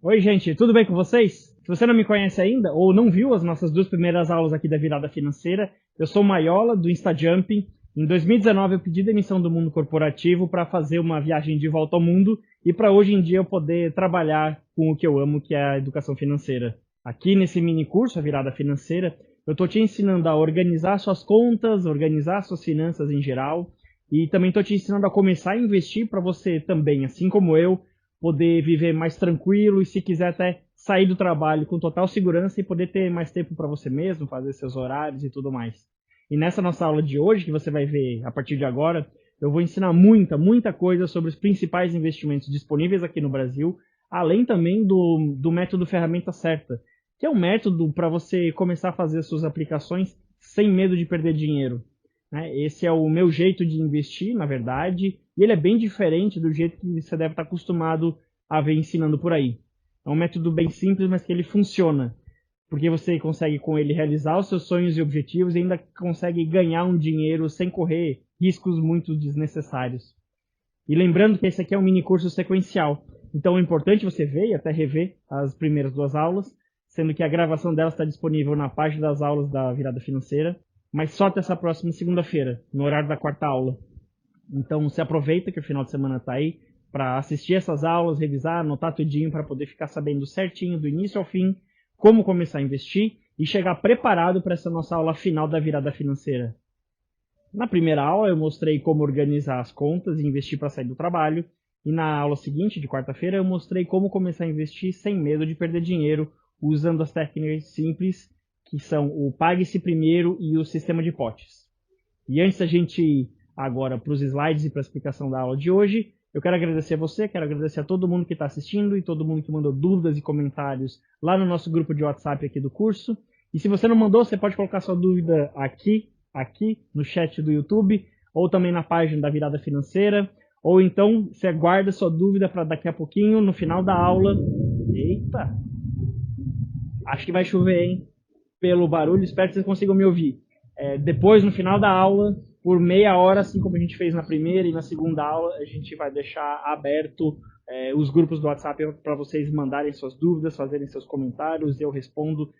Oi, gente, tudo bem com vocês? Se você não me conhece ainda ou não viu as nossas duas primeiras aulas aqui da Virada Financeira, eu sou o Maiola, do InstaJumping. Em 2019 eu pedi demissão do mundo corporativo para fazer uma viagem de volta ao mundo e para hoje em dia eu poder trabalhar com o que eu amo, que é a educação financeira. Aqui nesse mini curso, a Virada Financeira, eu estou te ensinando a organizar suas contas, organizar suas finanças em geral e também estou te ensinando a começar a investir para você também, assim como eu, poder viver mais tranquilo e se quiser até sair do trabalho com total segurança e poder ter mais tempo para você mesmo, fazer seus horários e tudo mais. E nessa nossa aula de hoje, que você vai ver a partir de agora, eu vou ensinar muita coisa sobre os principais investimentos disponíveis aqui no Brasil, além também do método ferramenta certa, que é um método para você começar a fazer suas aplicações sem medo de perder dinheiro. Esse é o meu jeito de investir, na verdade, e ele é bem diferente do jeito que você deve estar acostumado a ver ensinando por aí. É um método bem simples, mas que ele funciona, porque você consegue com ele realizar os seus sonhos e objetivos e ainda consegue ganhar um dinheiro sem correr riscos muito desnecessários. E lembrando que esse aqui é um mini curso sequencial, então é importante você ver e até rever as primeiras duas aulas, sendo que a gravação delas está disponível na página das aulas da Virada Financeira, mas só até essa próxima segunda-feira, no horário da quarta aula. Então se aproveita que o final de semana está aí para assistir essas aulas, revisar, anotar tudinho para poder ficar sabendo certinho do início ao fim como começar a investir e chegar preparado para essa nossa aula final da Virada Financeira. Na primeira aula eu mostrei como organizar as contas e investir para sair do trabalho, e na aula seguinte, de quarta-feira, eu mostrei como começar a investir sem medo de perder dinheiro, usando as técnicas simples que são o Pague-se Primeiro e o Sistema de Potes. E antes da gente ir agora para os slides e para a explicação da aula de hoje, eu quero agradecer a você, quero agradecer a todo mundo que está assistindo e todo mundo que mandou dúvidas e comentários lá no nosso grupo de WhatsApp aqui do curso. E se você não mandou, você pode colocar sua dúvida aqui no chat do YouTube, ou também na página da Virada Financeira, ou então você guarda sua dúvida para daqui a pouquinho, no final da aula. Eita! Acho que vai chover, hein? Pelo barulho, espero que vocês consigam me ouvir. Depois, no final da aula, por meia hora, assim como a gente fez na primeira e na segunda aula, a gente vai deixar aberto os grupos do WhatsApp para vocês mandarem suas dúvidas, fazerem seus comentários, eu respondo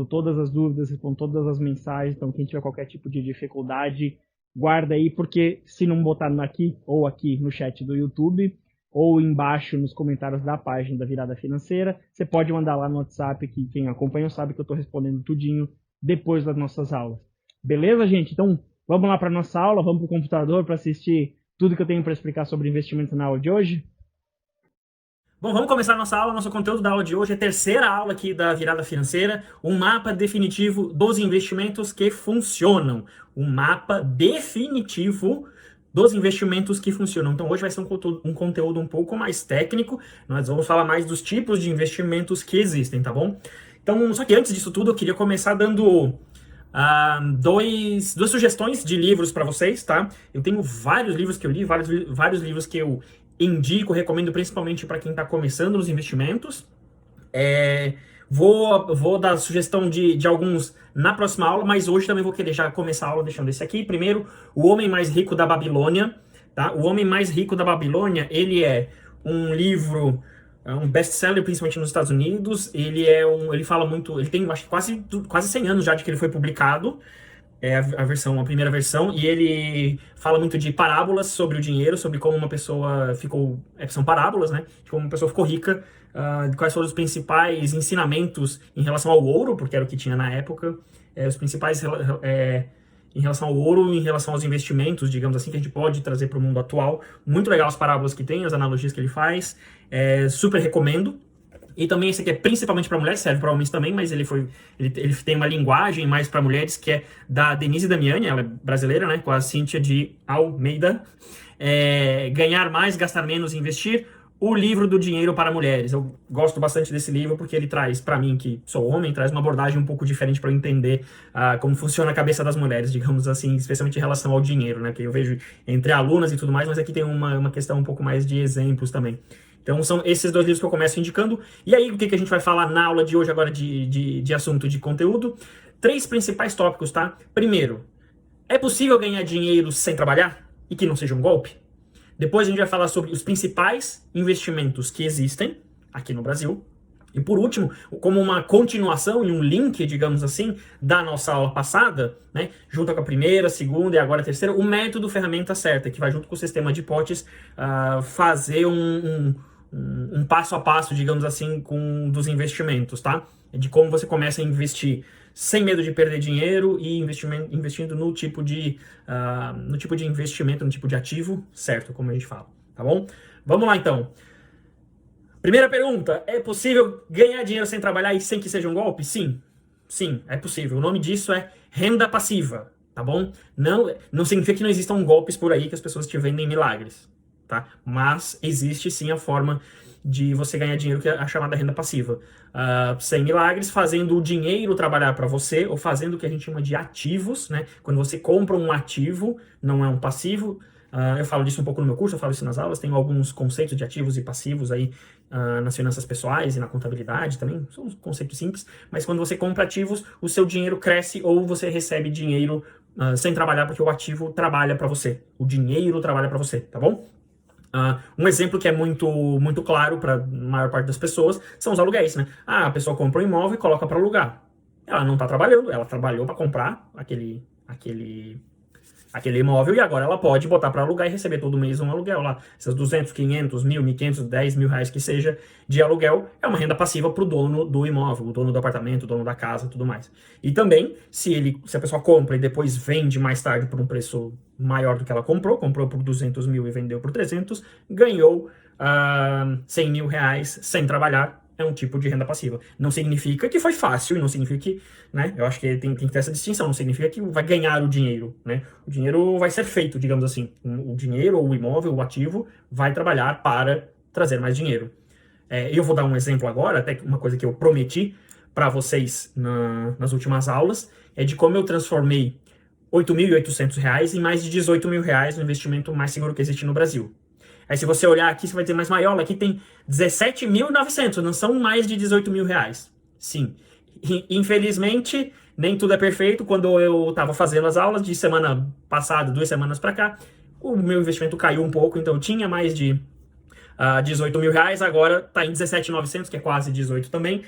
todas as dúvidas, respondo todas as mensagens, então quem tiver qualquer tipo de dificuldade, guarda aí, porque se não botar aqui ou aqui no chat do YouTube, ou embaixo nos comentários da página da Virada Financeira, você pode mandar lá no WhatsApp, que quem acompanha sabe que eu estou respondendo tudinho depois das nossas aulas. Beleza, gente? Então, vamos lá para a nossa aula, vamos para o computador para assistir tudo que eu tenho para explicar sobre investimentos na aula de hoje? Bom, vamos começar a nossa aula. Nosso conteúdo da aula de hoje é a terceira aula aqui da Virada Financeira, um mapa definitivo dos investimentos que funcionam. Um mapa definitivo dos investimentos que funcionam. Então hoje vai ser um conteúdo um pouco mais técnico, nós vamos falar mais dos tipos de investimentos que existem, tá bom? Então, só que antes disso tudo, eu queria começar dando duas sugestões de livros para vocês, tá? Eu tenho vários livros que eu li, vários livros que eu indico, recomendo principalmente para quem está começando nos investimentos. Vou dar sugestão de alguns na próxima aula, mas hoje também vou querer já começar a aula deixando esse aqui. Primeiro, O Homem Mais Rico da Babilônia. Tá? O Homem Mais Rico da Babilônia, ele é um livro, um best-seller, principalmente nos Estados Unidos. Ele fala muito, ele tem acho que quase 100 anos já de que ele foi publicado. É a primeira versão, e ele fala muito de parábolas sobre o dinheiro, sobre como uma pessoa ficou, são parábolas, né, de como uma pessoa ficou rica, quais foram os principais ensinamentos em relação ao ouro, porque era o que tinha na época, os principais em relação ao ouro, em relação aos investimentos, digamos assim, que a gente pode trazer para o mundo atual. Muito legal as parábolas que tem, as analogias que ele faz, super recomendo. E também esse aqui é principalmente para mulheres, serve para homens também, mas ele tem uma linguagem mais para mulheres, que é da Denise Damiani, ela é brasileira, né, com a Cíntia de Almeida. Ganhar mais, gastar menos, investir. O livro do dinheiro para mulheres. Eu gosto bastante desse livro porque ele traz, para mim, que sou homem, traz uma abordagem um pouco diferente para eu entender como funciona a cabeça das mulheres, digamos assim, especialmente em relação ao dinheiro, né? Que eu vejo entre alunas e tudo mais, mas aqui tem uma questão um pouco mais de exemplos também. Então são esses dois livros que eu começo indicando. E aí, o que a gente vai falar na aula de hoje agora de assunto, de conteúdo? 3 principais tópicos, tá? Primeiro, é possível ganhar dinheiro sem trabalhar? E que não seja um golpe? Depois a gente vai falar sobre os principais investimentos que existem, aqui no Brasil. E por último, como uma continuação e um link, digamos assim, da nossa aula passada, né, junto com a primeira, segunda e agora a terceira, o método ferramenta certa, que vai junto com o sistema de potes fazer um passo a passo, digamos assim, dos investimentos, tá? De como você começa a investir sem medo de perder dinheiro e investindo no tipo de investimento, no tipo de ativo certo, como a gente fala, tá bom? Vamos lá então. Primeira pergunta, é possível ganhar dinheiro sem trabalhar e sem que seja um golpe? Sim, sim, é possível. O nome disso é renda passiva, tá bom? Não significa que não existam golpes por aí que as pessoas te vendem milagres, tá? Mas existe sim a forma de você ganhar dinheiro, que é a chamada renda passiva. Sem milagres, fazendo o dinheiro trabalhar para você, ou fazendo o que a gente chama de ativos, né? Quando você compra um ativo, não é um passivo. Eu falo disso um pouco no meu curso, eu falo isso nas aulas, tenho alguns conceitos de ativos e passivos aí nas finanças pessoais e na contabilidade também, são uns conceitos simples, mas quando você compra ativos, o seu dinheiro cresce ou você recebe dinheiro sem trabalhar, porque o ativo trabalha para você, o dinheiro trabalha para você, tá bom? Um exemplo que é muito claro para a maior parte das pessoas são os aluguéis, né? A pessoa compra um imóvel e coloca para alugar. Ela não está trabalhando, ela trabalhou para comprar aquele imóvel e agora ela pode botar para alugar e receber todo mês um aluguel lá. Essas 200, 500, 1.000, 1.500, 10 mil reais que seja de aluguel é uma renda passiva para o dono do imóvel, o dono do apartamento, o dono da casa e tudo mais. E também, se a pessoa compra e depois vende mais tarde por um preço maior do que ela comprou por 200 mil e vendeu por 300, ganhou 100 mil reais sem trabalhar. É um tipo de renda passiva. Não significa que foi fácil e não significa que, né, eu acho que tem que ter essa distinção, não significa que vai ganhar o dinheiro, né? O dinheiro vai ser feito, digamos assim. O dinheiro, ou o imóvel, o ativo, vai trabalhar para trazer mais dinheiro. Eu vou dar um exemplo agora, até uma coisa que eu prometi para vocês nas últimas aulas, é de como eu transformei R$ 8.800 em mais de 18 mil reais no investimento mais seguro que existe no Brasil. Aí se você olhar aqui, você vai ter mais Maiola, aqui tem 17.900, não são mais de 18 mil reais. Sim, infelizmente, nem tudo é perfeito. Quando eu estava fazendo as aulas, de semana passada, 2 semanas para cá, o meu investimento caiu um pouco, então eu tinha mais de 18 mil reais, agora está em 17.900, que é quase 18 também,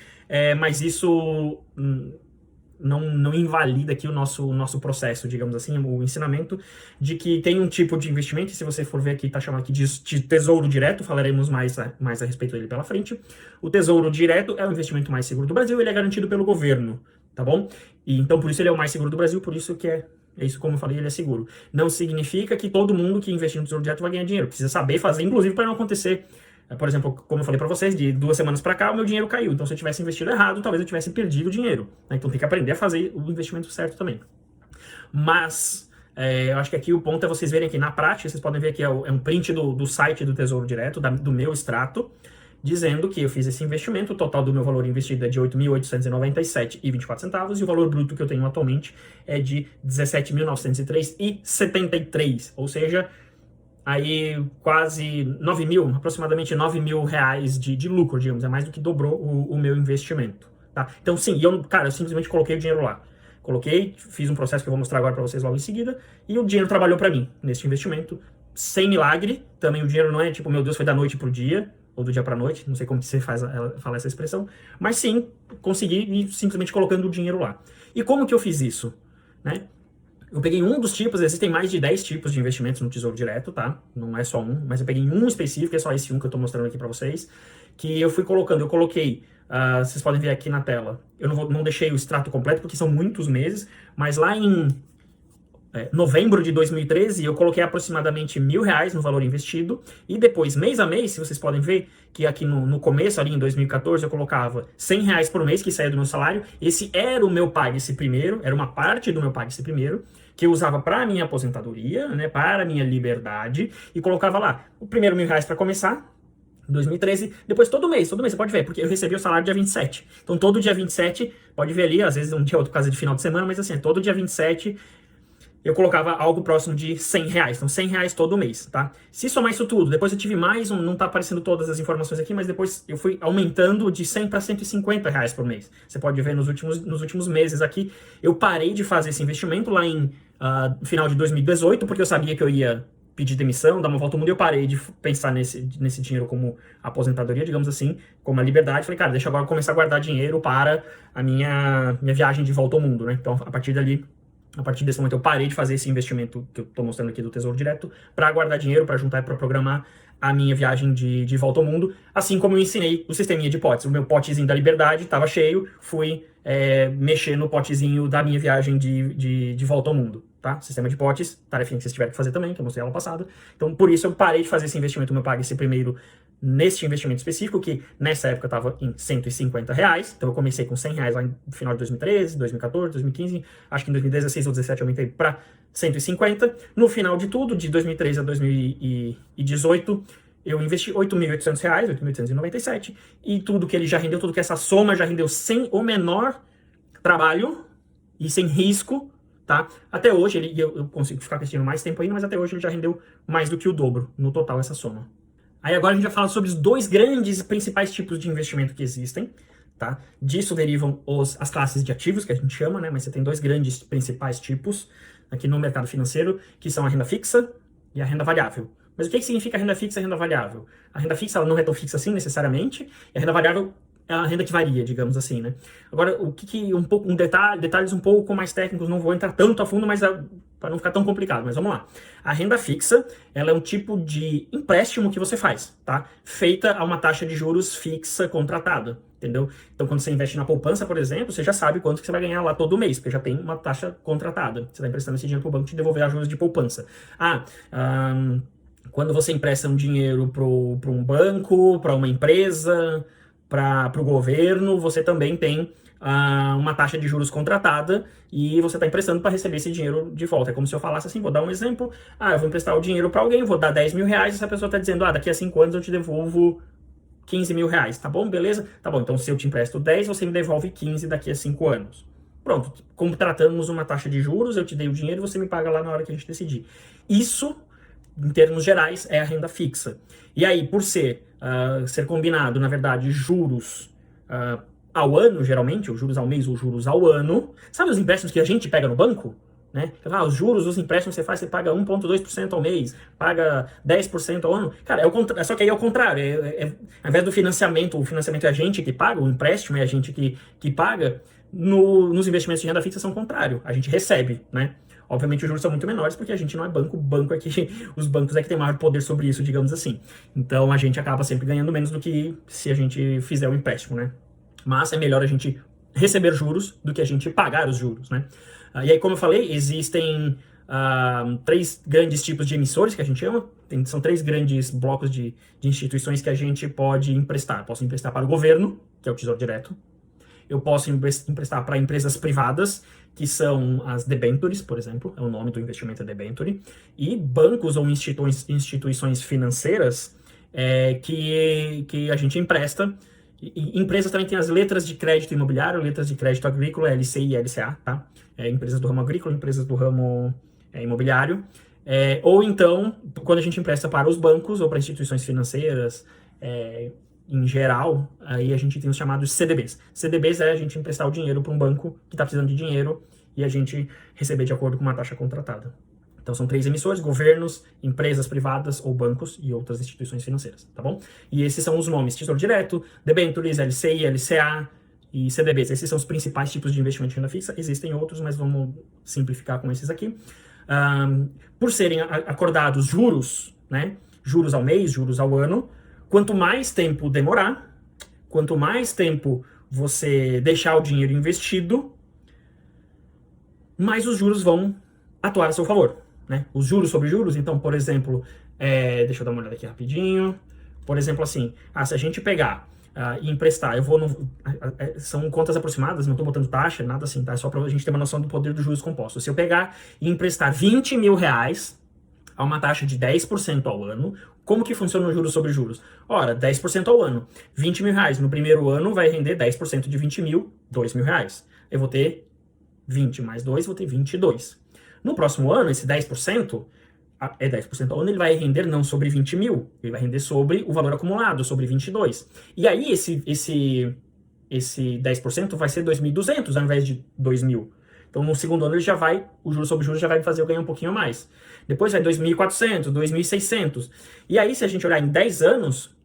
mas isso não invalida aqui o nosso processo, digamos assim, o ensinamento de que tem um tipo de investimento, e se você for ver aqui, está chamado aqui de tesouro direto, falaremos mais a respeito dele pela frente. O tesouro direto é o investimento mais seguro do Brasil, ele é garantido pelo governo, tá bom? E então por isso ele é o mais seguro do Brasil, por isso que é isso, como eu falei, ele é seguro. Não significa que todo mundo que investir no tesouro direto vai ganhar dinheiro, precisa saber fazer, inclusive para não acontecer. Por exemplo, como eu falei para vocês, de 2 semanas para cá, o meu dinheiro caiu. Então, se eu tivesse investido errado, talvez eu tivesse perdido o dinheiro, né? Então, tem que aprender a fazer o investimento certo também. Mas, eu acho que aqui o ponto é vocês verem aqui na prática, vocês podem ver aqui, é um print do site do Tesouro Direto, do meu extrato, dizendo que eu fiz esse investimento, o total do meu valor investido é de R$ 8.897,24, e o valor bruto que eu tenho atualmente é de R$ 17.903,73, ou seja, aí quase 9 mil, aproximadamente 9 mil reais de lucro, digamos, é mais do que dobrou o meu investimento, tá? Então sim, eu simplesmente coloquei o dinheiro lá, fiz um processo que eu vou mostrar agora para vocês logo em seguida, e o dinheiro trabalhou para mim nesse investimento, sem milagre. Também o dinheiro não é tipo, meu Deus, foi da noite pro dia, ou do dia pra noite, não sei como que você fala essa expressão, mas sim, consegui ir simplesmente colocando o dinheiro lá. E como que eu fiz isso, né? Eu peguei um dos tipos, existem mais de 10 tipos de investimentos no Tesouro Direto, tá? Não é só um, mas eu peguei um específico, é só esse um que eu tô mostrando aqui pra vocês, que eu fui colocando, eu coloquei, vocês podem ver aqui na tela, eu não deixei o extrato completo porque são muitos meses, mas lá em novembro de 2013, eu coloquei aproximadamente R$1.000 no valor investido, e depois, mês a mês, se vocês podem ver, que aqui no começo, ali em 2014, eu colocava R$100 por mês, que saía do meu salário. Esse era o meu pague-se primeiro, era uma parte do meu pague-se primeiro, que eu usava para minha aposentadoria, né, para minha liberdade, e colocava lá o primeiro R$1.000 para começar, 2013, depois todo mês, você pode ver, porque eu recebi o salário dia 27. Então todo dia 27, pode ver ali, às vezes um dia outro por causa de final de semana, mas assim, todo dia 27 eu colocava algo próximo de R$100. Então R$100 todo mês, tá? Se somar isso tudo, depois eu tive mais não tá aparecendo todas as informações aqui, mas depois eu fui aumentando de 100 para R$150 por mês. Você pode ver nos últimos meses aqui, eu parei de fazer esse investimento lá em final de 2018, porque eu sabia que eu ia pedir demissão, dar uma volta ao mundo, e eu parei de pensar nesse dinheiro como aposentadoria, digamos assim, como a liberdade. Falei, cara, deixa eu agora começar a guardar dinheiro para a minha viagem de volta ao mundo, né? Então, a partir desse momento, eu parei de fazer esse investimento que eu estou mostrando aqui do Tesouro Direto para guardar dinheiro, para juntar e para programar a minha viagem de volta ao mundo, assim como eu ensinei o sisteminha de potes. O meu potezinho da liberdade estava cheio, fui mexer no potezinho da minha viagem de volta ao mundo, tá? Sistema de potes, tarefinha que vocês tiveram que fazer também, que eu mostrei aula passada. Então, por isso eu parei de fazer esse investimento, eu pago esse primeiro neste investimento específico, que nessa época estava em R$150. Então, eu comecei com R$100 lá no final de 2013, 2014, 2015, acho que em 2016 ou 2017 eu aumentei para 150. No final de tudo, de 2013 a 2018, eu investi R$8.800, 8.897, e tudo que ele já rendeu, tudo que essa soma já rendeu sem o menor trabalho e sem risco, tá? Até hoje, eu consigo ficar investindo mais tempo ainda, mas até hoje ele já rendeu mais do que o dobro no total essa soma. Aí agora a gente vai falar sobre os dois grandes e principais tipos de investimento que existem, tá? Disso derivam as classes de ativos, que a gente chama, né? Mas você tem dois grandes principais tipos aqui no mercado financeiro, que são a renda fixa e a renda variável. Mas o que significa renda fixa e renda variável? A renda fixa ela não é tão fixa assim, necessariamente, e a renda variável é a renda que varia, digamos assim, né? Agora, detalhes um pouco mais técnicos, não vou entrar tanto a fundo, mas para não ficar tão complicado, mas vamos lá. A renda fixa, ela é um tipo de empréstimo que você faz, tá? Feita a uma taxa de juros fixa contratada, entendeu? Então, quando você investe na poupança, por exemplo, você já sabe quanto que você vai ganhar lá todo mês, porque já tem uma taxa contratada. Você está emprestando esse dinheiro para o banco te devolver a juros de poupança. Quando você empresta um dinheiro para um banco, para uma empresa, para o governo, você também tem uma taxa de juros contratada e você está emprestando para receber esse dinheiro de volta. É como se eu falasse assim, vou dar um exemplo, eu vou emprestar o dinheiro para alguém, vou dar R$10.000, e essa pessoa está dizendo, daqui a 5 anos eu te devolvo R$15.000, tá bom? Beleza? Tá bom, então se eu te empresto 10, você me devolve 15 daqui a 5 anos. Pronto, contratamos uma taxa de juros, eu te dei o dinheiro e você me paga lá na hora que a gente decidir. Isso, em termos gerais, é a renda fixa. E aí, por ser combinado, na verdade, juros ao ano, geralmente, ou juros ao mês ou juros ao ano, sabe os empréstimos que a gente pega no banco? Né? Os juros, os empréstimos que você faz, você paga 1,2% ao mês, paga 10% ao ano. Cara, só que aí é o contrário. Ao invés do financiamento, o financiamento é a gente que paga, o empréstimo é a gente que paga, nos investimentos de renda fixa são o contrário. A gente recebe, né? Obviamente os juros são muito menores porque a gente não é banco, os bancos é que tem maior poder sobre isso, digamos assim. Então a gente acaba sempre ganhando menos do que se a gente fizer o empréstimo, né? Mas é melhor a gente receber juros do que a gente pagar os juros, né? E aí, como eu falei, existem 3 grandes tipos de emissores que a gente chama. São 3 grandes blocos de instituições que a gente pode emprestar. Posso emprestar para o governo, que é o Tesouro Direto. Eu posso emprestar para empresas privadas, que são as debentures, por exemplo, o nome do investimento é debenture, e bancos ou instituições financeiras que a gente empresta. E empresas também têm as letras de crédito imobiliário, letras de crédito agrícola, LCI e LCA, tá? Empresas do ramo agrícola, empresas do ramo imobiliário. Ou então, quando a gente empresta para os bancos ou para instituições financeiras, em geral, aí a gente tem os chamados CDBs. CDBs é a gente emprestar o dinheiro para um banco que está precisando de dinheiro e a gente receber de acordo com uma taxa contratada. Então são 3 emissores: governos, empresas privadas ou bancos e outras instituições financeiras, tá bom? E esses são os nomes: Tesouro Direto, debentures, LCI, LCA e CDBs. Esses são os principais tipos de investimento de renda fixa. Existem outros, mas vamos simplificar com esses aqui. Por serem acordados juros, né? Juros ao mês, juros ao ano, quanto mais tempo demorar, quanto mais tempo você deixar o dinheiro investido, mais os juros vão atuar a seu favor, né? Os juros sobre juros, então, por exemplo, deixa eu dar uma olhada aqui rapidinho. Por exemplo, assim, se a gente pegar e emprestar, são contas aproximadas, não estou botando taxa, nada assim, tá? É só para a gente ter uma noção do poder dos juros compostos. Se eu pegar e emprestar R$20.000 a uma taxa de 10% ao ano, como que funciona o juros sobre juros? Ora, 10% ao ano, R$20.000. No primeiro ano vai render 10% de 20 mil, R$2.000. Eu vou ter 20 mais 2, vou ter 22. No próximo ano, esse 10%, 10% ao ano, ele vai render não sobre 20 mil, ele vai render sobre o valor acumulado, sobre 22. E aí, esse 10% vai ser 2.200 ao invés de 2.000. Então, no segundo ano, ele já vai, o juros sobre juros já vai me fazer eu ganhar um pouquinho a mais. Depois vai 2.400, 2.600. E aí, se a gente olhar em 10 anos,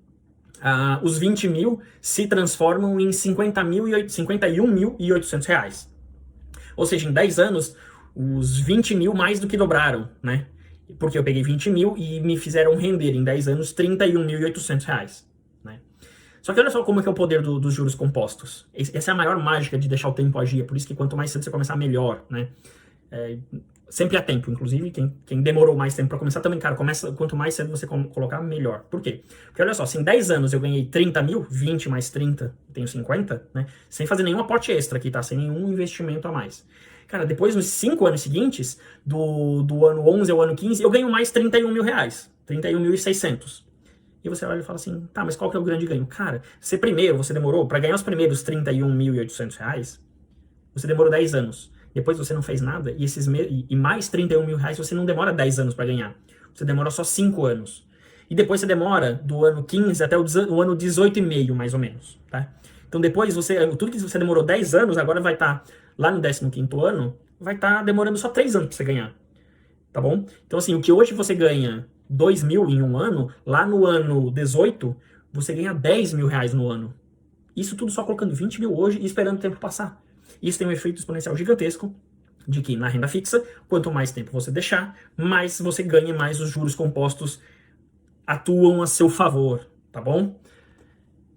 os 20 mil se transformam em 51.800 reais. Ou seja, em 10 anos, os 20 mil mais do que dobraram, né? Porque eu peguei 20 mil e me fizeram render em 10 anos 31.800 reais, né? Só que olha só como é que é o poder dos juros compostos. Essa é a maior mágica de deixar o tempo agir. É por isso que quanto mais cedo você começar, melhor, né? Sempre há tempo, inclusive, quem demorou mais tempo para começar também, cara, quanto mais cedo você colocar, melhor. Por quê? Porque olha só, se em 10 anos eu ganhei 30 mil, 20 mais 30, eu tenho 50, né? Sem fazer nenhum aporte extra aqui, tá? Sem nenhum investimento a mais. Cara, depois, nos 5 anos seguintes, do ano 11 ao ano 15, eu ganho mais 31 mil reais. 31.600. E você olha e fala assim, tá, mas qual que é o grande ganho? Cara, você demorou, para ganhar os primeiros 31.800 reais, você demorou 10 anos. Depois você não fez nada, e mais 31 mil reais você não demora 10 anos para ganhar. Você demora só 5 anos. E depois você demora do ano 15 até o ano 18,5, mais ou menos, tá? Então depois tudo que você demorou 10 anos, agora vai estar lá no 15º ano, vai estar demorando só 3 anos para você ganhar, tá bom? Então assim, o que hoje você ganha 2 mil em um ano, lá no ano 18, você ganha 10 mil reais no ano. Isso tudo só colocando 20 mil hoje e esperando o tempo passar. Isso tem um efeito exponencial gigantesco, de que na renda fixa, quanto mais tempo você deixar, mais você ganha, mais os juros compostos atuam a seu favor, tá bom?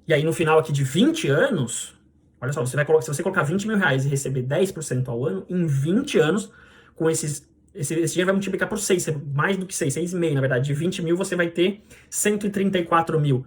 E aí no final aqui de 20 anos, olha só, se você colocar 20 mil reais e receber 10% ao ano, em 20 anos, com esse dinheiro vai multiplicar por 6, mais do que 6,5 na verdade. De 20 mil você vai ter 134 mil.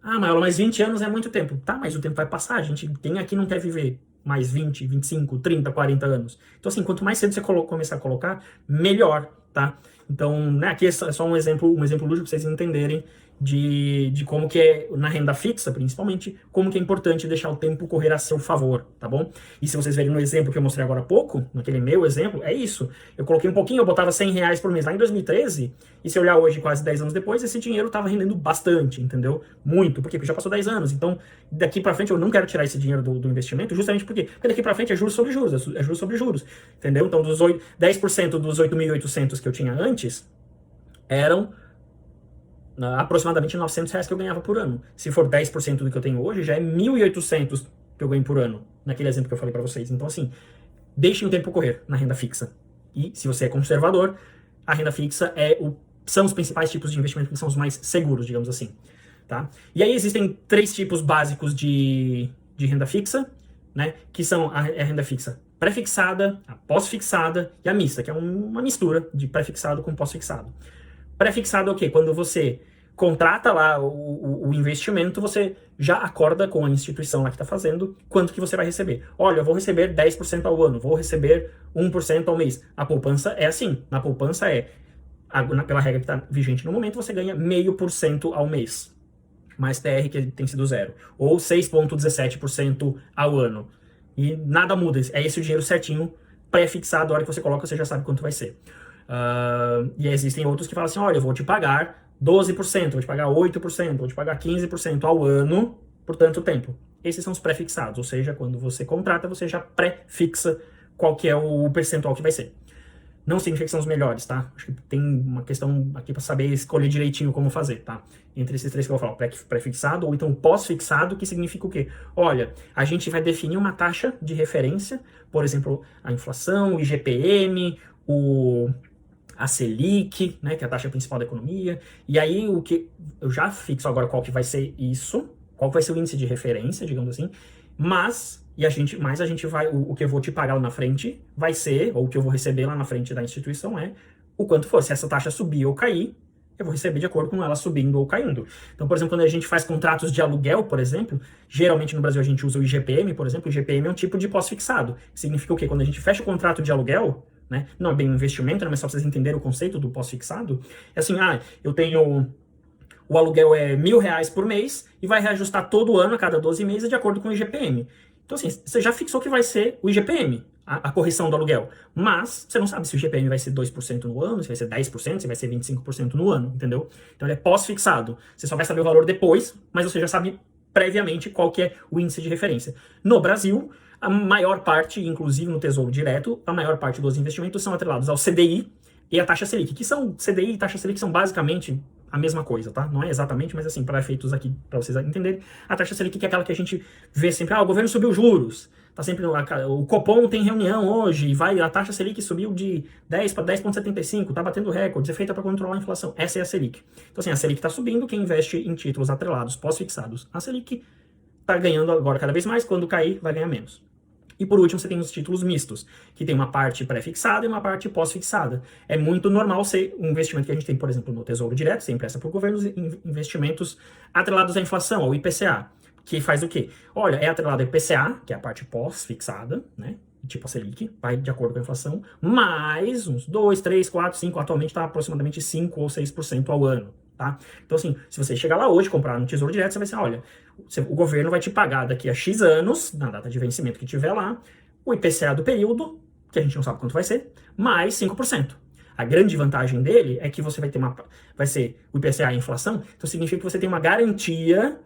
Ah, mas 20 anos é muito tempo. Tá, mas o tempo vai passar, quem aqui não quer viver mais 20, 25, 30, 40 anos? Então assim, quanto mais cedo você começar a colocar, melhor, tá? Então, né, aqui é só um exemplo lúdico para vocês entenderem de como que é, na renda fixa, principalmente, como que é importante deixar o tempo correr a seu favor, tá bom? E se vocês verem no exemplo que eu mostrei agora há pouco, naquele meu exemplo, é isso. Eu coloquei um pouquinho, eu botava 100 reais por mês lá em 2013, e se olhar hoje, quase 10 anos depois, esse dinheiro estava rendendo bastante, entendeu? Muito. Por quê? Porque já passou 10 anos. Então, daqui para frente, eu não quero tirar esse dinheiro do investimento, justamente porque daqui para frente é juros sobre juros, é juros sobre juros, entendeu? Então, 10% dos 8.800 que eu tinha antes, eram aproximadamente 900 reais que eu ganhava por ano. Se for 10% do que eu tenho hoje, já é 1.800 que eu ganho por ano, naquele exemplo que eu falei para vocês. Então, assim, deixem o tempo correr na renda fixa. E, se você é conservador, a renda fixa são os principais tipos de investimento que são os mais seguros, digamos assim. Tá? E aí existem 3 tipos básicos de renda fixa, né? Que são a renda fixa pré-fixada, a pós-fixada e a mista, que é uma mistura de pré-fixado com pós-fixado. Pré-fixado é o quê? Quando você contrata lá o investimento, você já acorda com a instituição lá que está fazendo quanto que você vai receber. Olha, eu vou receber 10% ao ano, vou receber 1% ao mês. A poupança é assim. Na poupança pela regra que está vigente no momento, você ganha 0,5% ao mês. Mais TR, que tem sido 0. Ou 6,17% ao ano. E nada muda. É esse o dinheiro certinho, pré-fixado. A hora que você coloca, você já sabe quanto vai ser. E existem outros que falam assim, olha, eu vou te pagar 12%, vou te pagar 8%, vou te pagar 15% ao ano por tanto tempo. Esses são os pré-fixados, ou seja, quando você contrata, você já pré-fixa qual que é o percentual que vai ser. Não significa que são os melhores, tá? Acho que tem uma questão aqui para saber escolher direitinho como fazer, tá? Entre esses 3 que eu vou falar, pré-fixado ou então pós-fixado, que significa o quê? Olha, a gente vai definir uma taxa de referência, por exemplo, a inflação, o IGPM, a Selic, né, que é a taxa principal da economia, e aí o que eu já fixo agora qual que vai ser isso, qual vai ser o índice de referência, digamos assim, mas a gente vai, o que eu vou te pagar lá na frente vai ser, ou o que eu vou receber lá na frente da instituição é o quanto for. Se essa taxa subir ou cair, eu vou receber de acordo com ela subindo ou caindo. Então, por exemplo, quando a gente faz contratos de aluguel, por exemplo, geralmente no Brasil a gente usa o IGPM, por exemplo, o IGPM é um tipo de pós-fixado. Significa o quê? Quando a gente fecha o contrato de aluguel, né, não é bem um investimento, né, mas só para vocês entenderem o conceito do pós-fixado, é assim, eu tenho... O aluguel é R$1.000 por mês e vai reajustar todo ano, a cada 12 meses, de acordo com o IGPM. Então, assim, você já fixou que vai ser o IGPM, a correção do aluguel. Mas você não sabe se o IGPM vai ser 2% no ano, se vai ser 10%, se vai ser 25% no ano, entendeu? Então, ele é pós-fixado. Você só vai saber o valor depois, mas você já sabe previamente qual que é o índice de referência. No Brasil, a maior parte, inclusive no Tesouro Direto, a maior parte dos investimentos são atrelados ao CDI e a taxa Selic, que são, CDI e taxa Selic são basicamente a mesma coisa, tá? Não é exatamente, mas assim, para efeitos aqui, para vocês entenderem, a taxa Selic que é aquela que a gente vê sempre, o governo subiu juros, tá sempre, o Copom tem reunião hoje, a taxa Selic subiu de 10 para 10,75, tá batendo recordes, é feita para controlar a inflação, essa é a Selic. Então assim, a Selic tá subindo, quem investe em títulos atrelados, pós-fixados, a Selic tá ganhando agora cada vez mais, quando cair, vai ganhar menos. E por último, você tem os títulos mistos, que tem uma parte pré-fixada e uma parte pós-fixada. É muito normal ser um investimento que a gente tem, por exemplo, no Tesouro Direto, você empresta por governos, investimentos atrelados à inflação, ao IPCA, que faz o quê? Olha, é atrelado ao IPCA, que é a parte pós-fixada, né? Tipo a Selic, vai de acordo com a inflação, mais uns 2, 3, 4, 5, atualmente está aproximadamente 5 ou 6% ao ano. Tá? Então, assim, se você chegar lá hoje, comprar no Tesouro Direto, você vai dizer, olha, o governo vai te pagar daqui a X anos, na data de vencimento que tiver lá, o IPCA do período, que a gente não sabe quanto vai ser, mais 5%. A grande vantagem dele é que você vai ter vai ser o IPCA a inflação, então significa que você tem uma garantia.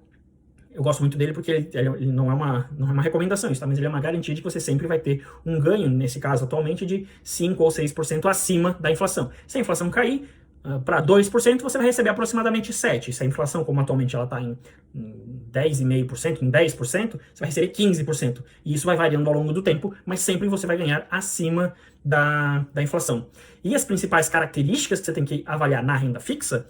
Eu gosto muito dele porque ele não é uma recomendação, isso, tá? Mas ele é uma garantia de que você sempre vai ter um ganho, nesse caso atualmente, de 5 ou 6% acima da inflação. Se a inflação cair para 2%, você vai receber aproximadamente 7%. Se a inflação, como atualmente ela está em 10,5%, em 10%, você vai receber 15%. E isso vai variando ao longo do tempo, mas sempre você vai ganhar acima da inflação. E as principais características que você tem que avaliar na renda fixa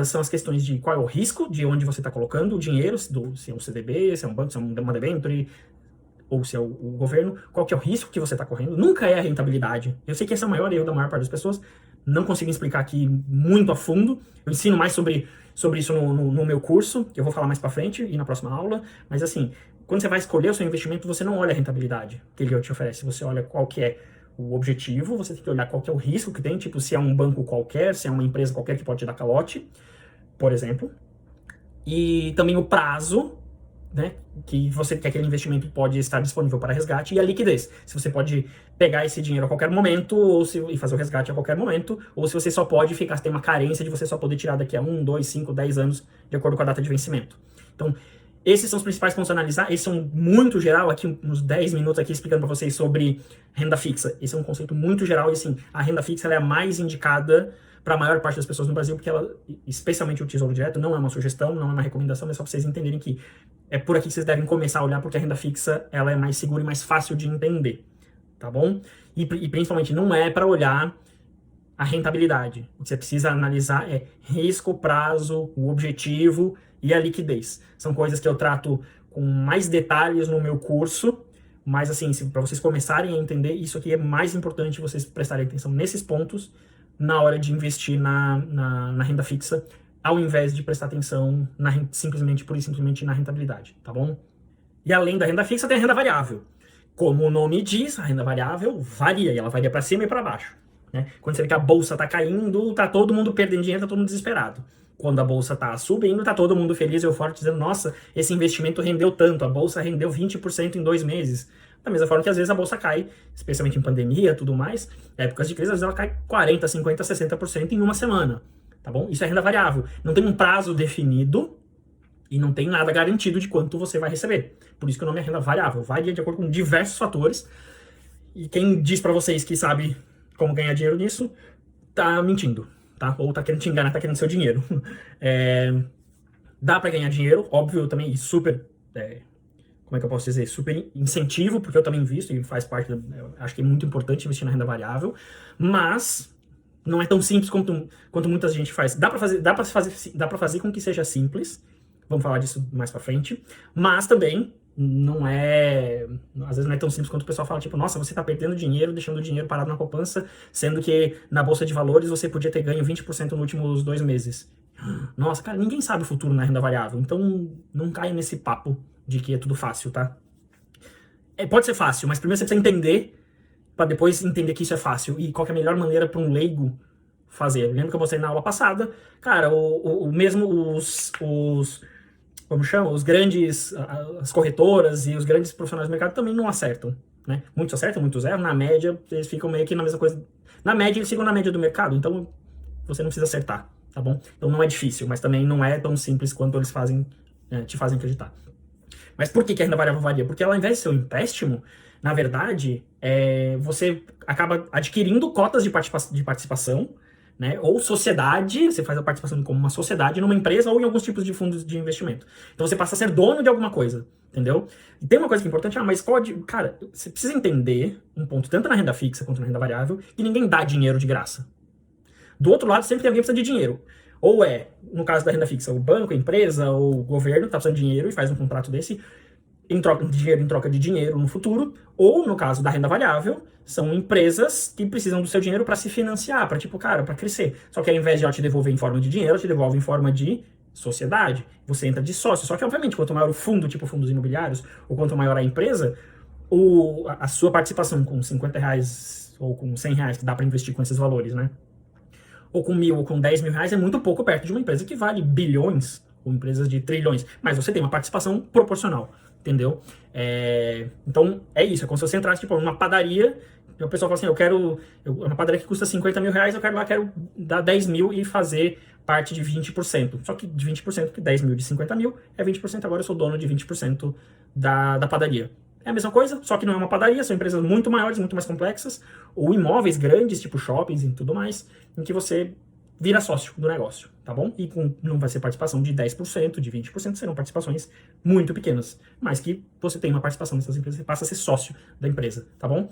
são as questões de qual é o risco, de onde você está colocando o dinheiro, se é um CDB, se é um banco, se é uma debenture, ou se é o governo, qual que é o risco que você está correndo. Nunca é a rentabilidade. Eu sei que esse é o maior erro da maior parte das pessoas, não consigo explicar aqui muito a fundo. Eu ensino mais sobre isso no meu curso, que eu vou falar mais para frente e na próxima aula, mas assim, quando você vai escolher o seu investimento, você não olha a rentabilidade que ele te oferece, você olha qual que é o objetivo, você tem que olhar qual que é o risco que tem, tipo, se é um banco qualquer, se é uma empresa qualquer que pode te dar calote, por exemplo, e também o prazo, né, que aquele investimento pode estar disponível para resgate, e a liquidez, se você pode pegar esse dinheiro a qualquer momento, e fazer o resgate a qualquer momento, ou se você só pode tem uma carência de você só poder tirar daqui a 1, 2, 5, 10 anos, de acordo com a data de vencimento. Então, esses são os principais pontos a analisar. Esses são muito geral, aqui uns 10 minutos aqui explicando para vocês sobre renda fixa. Esse é um conceito muito geral e assim, a renda fixa ela é a mais indicada para a maior parte das pessoas no Brasil, porque ela, especialmente o Tesouro Direto, não é uma sugestão, não é uma recomendação, mas só para vocês entenderem que é por aqui que vocês devem começar a olhar, porque a renda fixa ela é mais segura e mais fácil de entender, tá bom? E principalmente não é para olhar a rentabilidade. O que você precisa analisar é risco, prazo, o objetivo e a liquidez. São coisas que eu trato com mais detalhes no meu curso, mas assim, para vocês começarem a entender, isso aqui é mais importante vocês prestarem atenção nesses pontos na hora de investir na renda fixa, ao invés de prestar atenção simplesmente na rentabilidade, tá bom? E além da renda fixa, tem a renda variável. Como o nome diz, a renda variável varia, e ela varia para cima e para baixo, né? Quando você vê que a bolsa está caindo, tá todo mundo perdendo dinheiro, tá todo mundo desesperado. Quando a bolsa está subindo, tá todo mundo feliz e eufórico, dizendo, nossa, esse investimento rendeu tanto, a bolsa rendeu 20% em 2 meses. Da mesma forma que às vezes a bolsa cai, especialmente em pandemia e tudo mais, épocas de crise, às vezes ela cai 40%, 50%, 60% em uma semana, tá bom? Isso é renda variável. Não tem um prazo definido e não tem nada garantido de quanto você vai receber. Por isso que o nome é renda variável. Varia de acordo com diversos fatores. E quem diz para vocês que sabe como ganhar dinheiro nisso, tá mentindo, tá? Ou tá querendo te enganar, tá querendo seu dinheiro. Dá para ganhar dinheiro, óbvio, eu também super... como é que eu posso dizer? Super incentivo, porque eu também invisto e faz parte, eu acho que é muito importante investir na renda variável, mas não é tão simples quanto muita gente faz. Dá para fazer com que seja simples, vamos falar disso mais pra frente, mas também não é, às vezes não é tão simples quanto o pessoal fala, tipo, nossa, você tá perdendo dinheiro, deixando o dinheiro parado na poupança, sendo que na bolsa de valores você podia ter ganho 20% nos últimos 2 meses. Nossa, cara, ninguém sabe o futuro na renda variável, então não caia nesse papo de que é tudo fácil, tá? Pode ser fácil, mas primeiro você precisa entender, para depois entender que isso é fácil. E qual que é a melhor maneira para um leigo fazer. Eu lembro que eu mostrei na aula passada, cara, como chama? Os grandes, as corretoras e os grandes profissionais do mercado também não acertam, né? Muitos acertam, muitos erram. Na média, eles ficam meio que na mesma coisa. Na média, eles ficam na média do mercado, então você não precisa acertar, tá bom? Então não é difícil, mas também não é tão simples quanto eles fazem te fazem acreditar. Mas por que a renda variável varia? Porque ela, ao invés de ser um empréstimo, na verdade, você acaba adquirindo cotas de participação, né? Ou sociedade, você faz a participação como uma sociedade numa empresa ou em alguns tipos de fundos de investimento. Então você passa a ser dono de alguma coisa, entendeu? E tem uma coisa que é importante, mas cara, você precisa entender um ponto, tanto na renda fixa quanto na renda variável, que ninguém dá dinheiro de graça. Do outro lado, sempre tem alguém que precisa de dinheiro. Ou no caso da renda fixa, o banco, a empresa ou o governo está precisando de dinheiro e faz um contrato desse em troca de dinheiro no futuro. Ou, no caso da renda variável, são empresas que precisam do seu dinheiro para se financiar, para crescer. Só que ao invés de ela te devolver em forma de dinheiro, ela te devolve em forma de sociedade. Você entra de sócio. Só que, obviamente, quanto maior o fundo, tipo fundos imobiliários, ou quanto maior a empresa, a sua participação com R$50 ou com R$100, que dá para investir com esses valores, né? Ou com 1.000 ou com 10 mil reais, é muito pouco perto de uma empresa que vale bilhões, ou empresas de trilhões. Mas você tem uma participação proporcional, entendeu? Então, é isso. É como se você entrasse, tipo, numa padaria, e o pessoal fala assim, uma padaria que custa 50 mil reais, eu quero dar 10 mil e fazer parte de 20%. Só que de 20%, que 10 mil de 50 mil é 20%, agora eu sou dono de 20% da padaria. É a mesma coisa, só que não é uma padaria, são empresas muito maiores, muito mais complexas, ou imóveis grandes, tipo shoppings e tudo mais, em que você vira sócio do negócio, tá bom? E não vai ser participação de 10%, de 20%, serão participações muito pequenas, mas que você tem uma participação nessas empresas, você passa a ser sócio da empresa, tá bom?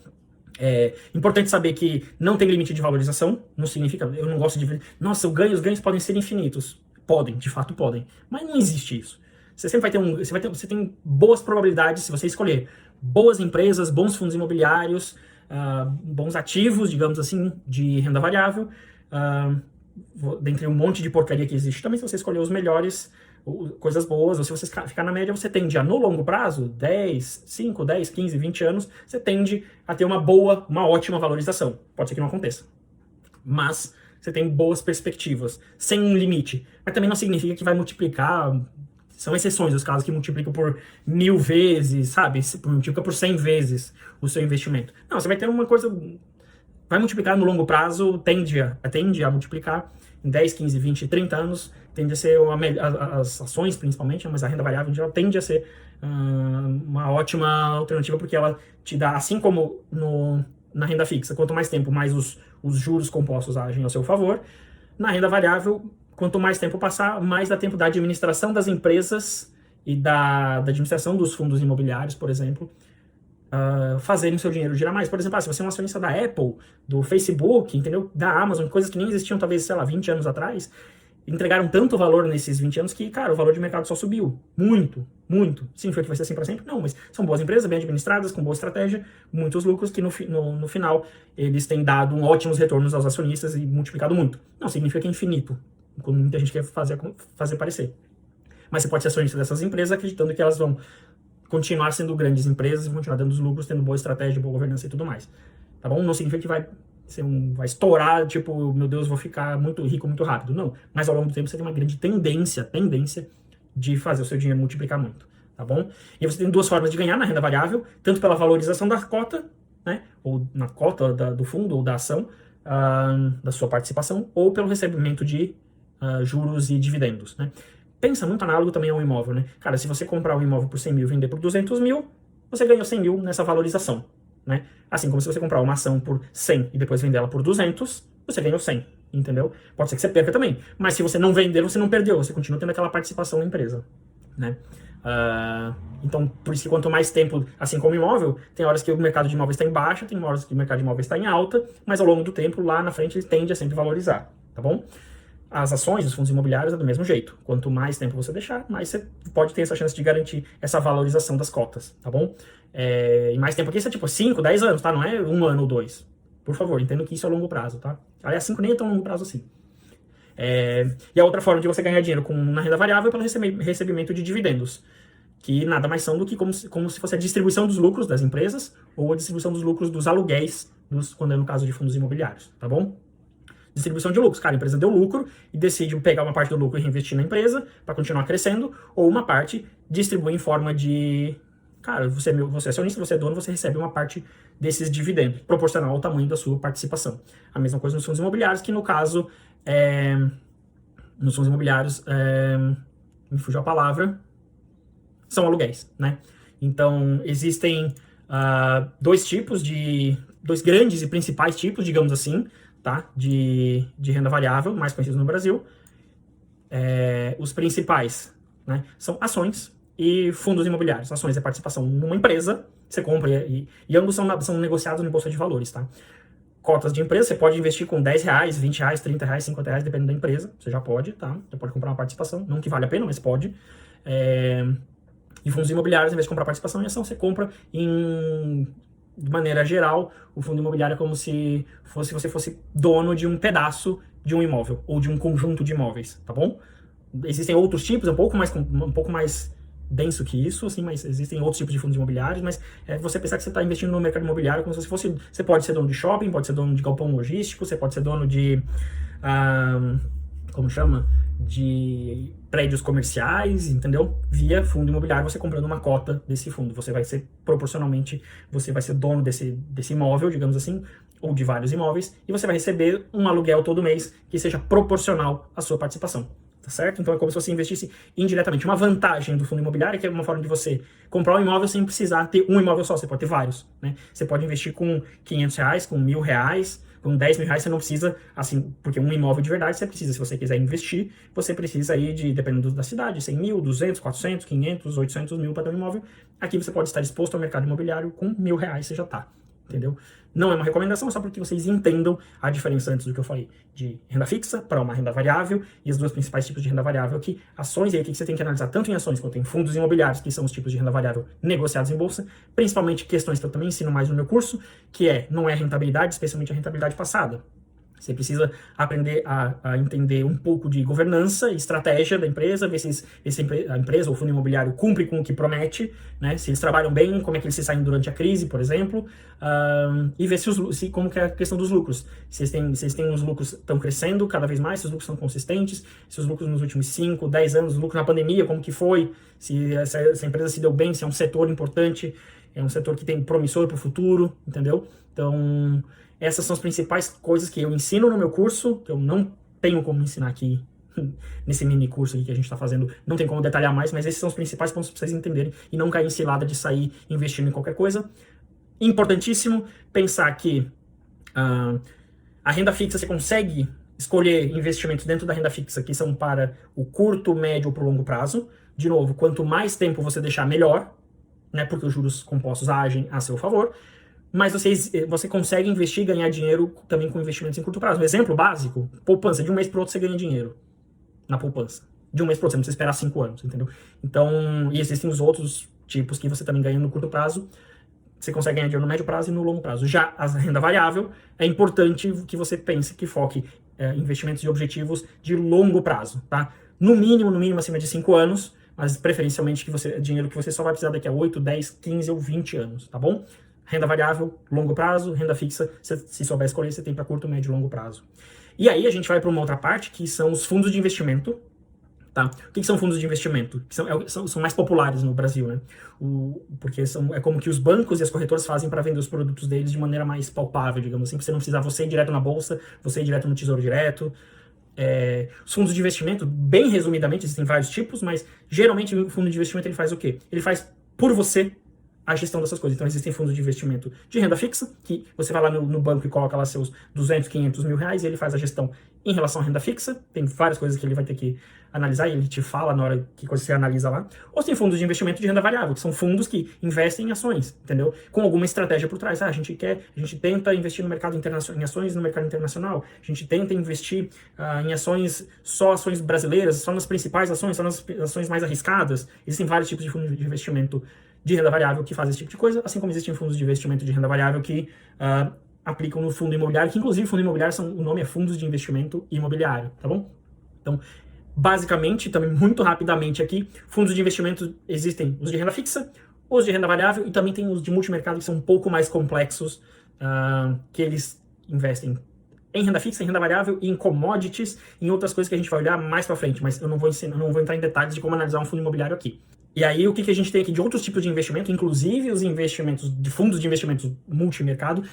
É importante saber que não tem limite de valorização, não significa, eu não gosto de... Nossa, os ganhos podem ser infinitos. Podem, de fato podem, mas não existe isso. Você sempre vai ter, você tem boas probabilidades, se você escolher boas empresas, bons fundos imobiliários, bons ativos, digamos assim, de renda variável, dentre um monte de porcaria que existe também, se você escolher os melhores, coisas boas, ou se você ficar na média, você tende a, no longo prazo, 5, 10, 15, 20 anos, você tende a ter uma ótima valorização. Pode ser que não aconteça. Mas você tem boas perspectivas, sem um limite. Mas também não significa que vai multiplicar... São exceções os casos que multiplicam por 1000 vezes, sabe? Multiplica por 100 vezes o seu investimento. Não, você vai ter uma coisa... Vai multiplicar no longo prazo, tende a multiplicar em 10, 15, 20, 30 anos, tende a ser as ações principalmente, mas a renda variável em geral tende a ser uma ótima alternativa, porque ela te dá, assim como na renda fixa, quanto mais tempo, mais os juros compostos agem ao seu favor. Na renda variável, quanto mais tempo passar, mais dá tempo da administração das empresas e da administração dos fundos imobiliários, por exemplo, fazerem o seu dinheiro girar mais. Por exemplo, se você é um acionista da Apple, do Facebook, entendeu? Da Amazon, coisas que nem existiam talvez, sei lá, 20 anos atrás, entregaram tanto valor nesses 20 anos que, cara, o valor de mercado só subiu. Muito, muito. Significa que vai ser assim para sempre? Não, mas são boas empresas, bem administradas, com boa estratégia, muitos lucros que no final eles têm dado ótimos retornos aos acionistas e multiplicado muito. Não, significa que é infinito, como muita gente quer fazer parecer. Mas você pode ser acionista dessas empresas acreditando que elas vão continuar sendo grandes empresas, vão continuar dando os lucros, tendo boa estratégia, boa governança e tudo mais. Tá bom? Não significa que vai estourar, tipo, meu Deus, vou ficar muito rico muito rápido. Não. Mas ao longo do tempo você tem uma grande tendência de fazer o seu dinheiro multiplicar muito. Tá bom? E você tem duas formas de ganhar na renda variável, tanto pela valorização da cota, né? Ou na cota do fundo ou da ação, da sua participação, ou pelo recebimento de juros e dividendos, né? Pensa muito análogo também ao imóvel, né? Cara, se você comprar um imóvel por 100 mil e vender por 200 mil, você ganhou 100 mil nessa valorização, né? Assim como se você comprar uma ação por 100 e depois vender ela por 200, você ganhou 100, entendeu? Pode ser que você perca também, mas se você não vender, você não perdeu, você continua tendo aquela participação na empresa, né? Então, por isso que quanto mais tempo, assim como imóvel, tem horas que o mercado de imóveis está em baixa, tem horas que o mercado de imóveis está em alta, mas ao longo do tempo, lá na frente, ele tende a sempre valorizar, tá bom? As ações, os fundos imobiliários é do mesmo jeito. Quanto mais tempo você deixar, mais você pode ter essa chance de garantir essa valorização das cotas, tá bom? E mais tempo aqui, isso é tipo 5, 10 anos, tá? Não é 1 ano ou 2. Por favor, entenda que isso é a longo prazo, tá? Aliás, 5 nem é tão longo prazo assim. E a outra forma de você ganhar dinheiro na renda variável é pelo recebimento de dividendos, que nada mais são do que como se fosse a distribuição dos lucros das empresas ou a distribuição dos lucros dos aluguéis, quando é no caso de fundos imobiliários, tá bom? Distribuição de lucros. Cara, a empresa deu lucro e decide pegar uma parte do lucro e reinvestir na empresa para continuar crescendo, ou uma parte distribui em forma de... Cara, você é acionista, você é dono, você recebe uma parte desses dividendos, proporcional ao tamanho da sua participação. A mesma coisa nos fundos imobiliários, que no caso, nos fundos imobiliários, me fugiu a palavra, são aluguéis, né? Então, existem dois grandes e principais tipos, digamos assim, tá? De renda variável, mais conhecidos no Brasil. Os principais, né, são ações e fundos imobiliários. Ações é participação numa empresa, você compra e ambos são negociados no Bolsa de Valores, tá? Cotas de empresa, você pode investir com R$10, R$20, R$30, R$50, dependendo da empresa, você já pode, tá? Você pode comprar uma participação, não que vale a pena, mas pode. E fundos imobiliários, em vez de comprar participação em ação, você compra de maneira geral. O fundo imobiliário é como se você fosse dono de um pedaço de um imóvel, ou de um conjunto de imóveis, tá bom? Existem outros tipos, um pouco mais denso que isso, assim, mas existem outros tipos de fundos imobiliários, mas você pensar que você está investindo no mercado imobiliário como se fosse... Você pode ser dono de shopping, pode ser dono de galpão logístico, você pode ser dono de... como chama? De prédios comerciais, entendeu? Via fundo imobiliário, você comprando uma cota desse fundo. Você vai ser, proporcionalmente, você vai ser dono desse imóvel, digamos assim, ou de vários imóveis, e você vai receber um aluguel todo mês que seja proporcional à sua participação. Tá certo? Então é como se você investisse indiretamente. Uma vantagem do fundo imobiliário é que é uma forma de você comprar um imóvel sem precisar ter um imóvel só, você pode ter vários, né? Você pode investir com R$500, com R$1.000, com R$10.000, você não precisa, assim, porque um imóvel de verdade você precisa, se você quiser investir, você precisa aí dependendo da cidade, 100 mil, 200, 400, 500, 800 mil para ter um imóvel. Aqui você pode estar exposto ao mercado imobiliário com R$1.000, você já tá. Entendeu? Não é uma recomendação, é só para que vocês entendam a diferença antes do que eu falei de renda fixa para uma renda variável e os dois principais tipos de renda variável aqui, ações, e aí o que você tem que analisar tanto em ações quanto em fundos imobiliários, que são os tipos de renda variável negociados em bolsa, principalmente questões que eu também ensino mais no meu curso, que não é rentabilidade, especialmente a rentabilidade passada. Você precisa aprender a entender um pouco de governança e estratégia da empresa, ver se a empresa ou o fundo imobiliário cumpre com o que promete, né? Se eles trabalham bem, como é que eles se saem durante a crise, por exemplo, e ver como que é a questão dos lucros. Se eles têm os lucros estão crescendo cada vez mais, se os lucros são consistentes, se os lucros nos últimos 5, 10 anos, os lucros na pandemia, como que foi, se essa empresa se deu bem, se é um setor importante, é um setor que tem promissor para o futuro, entendeu? Então... essas são as principais coisas que eu ensino no meu curso, que eu não tenho como ensinar aqui, nesse mini curso aqui que a gente está fazendo, não tem como detalhar mais, mas esses são os principais pontos para vocês entenderem e não cair em cilada de sair investindo em qualquer coisa. Importantíssimo pensar que a renda fixa, você consegue escolher investimentos dentro da renda fixa que são para o curto, médio ou para o longo prazo. De novo, quanto mais tempo você deixar, melhor, né, porque os juros compostos agem a seu favor. Mas você consegue investir e ganhar dinheiro também com investimentos em curto prazo. Um exemplo básico, poupança. De um mês para o outro você ganha dinheiro na poupança. De um mês para o outro, você não precisa esperar 5 anos, entendeu? Então, e existem os outros tipos que você também ganha no curto prazo. Você consegue ganhar dinheiro no médio prazo e no longo prazo. Já a renda variável, é importante que você pense, que foque investimentos e objetivos de longo prazo, tá? No mínimo acima de 5 anos, mas preferencialmente dinheiro que você só vai precisar daqui a 8, 10, 15 ou 20 anos, tá bom? Renda variável, longo prazo, renda fixa, se souber escolher, você tem para curto, médio e longo prazo. E aí a gente vai para uma outra parte, que são os fundos de investimento. Tá? O que são fundos de investimento? São mais populares no Brasil, né? Porque é como que os bancos e as corretoras fazem para vender os produtos deles de maneira mais palpável, digamos assim, para você não precisar você ir direto na bolsa, você ir direto no Tesouro Direto. Os fundos de investimento, bem resumidamente, existem vários tipos, mas geralmente o fundo de investimento ele faz o quê? Ele faz por você a gestão dessas coisas. Então existem fundos de investimento de renda fixa, que você vai lá no banco e coloca lá seus 200, 500 mil reais e ele faz a gestão em relação à renda fixa. Tem várias coisas que ele vai ter que analisar e ele te fala na hora que você analisa lá. Ou tem fundos de investimento de renda variável, que são fundos que investem em ações, entendeu? Com alguma estratégia por trás. A gente tenta investir no mercado internacional, em ações no mercado internacional. A gente tenta investir em ações, só ações brasileiras, só nas principais ações, só nas ações mais arriscadas. Existem vários tipos de fundos de investimento de renda variável que fazem esse tipo de coisa, assim como existem fundos de investimento de renda variável que aplicam no fundo imobiliário, que inclusive fundo imobiliário, o nome é fundos de investimento imobiliário, tá bom? Então, basicamente, também muito rapidamente aqui, fundos de investimento existem os de renda fixa, os de renda variável e também tem os de multimercado que são um pouco mais complexos, que eles investem em renda fixa, em renda variável e em commodities, em outras coisas que a gente vai olhar mais pra frente, mas eu não vou entrar em detalhes de como analisar um fundo imobiliário aqui. E aí, o que a gente tem aqui de outros tipos de investimento, inclusive os investimentos de fundos de investimentos multimercado,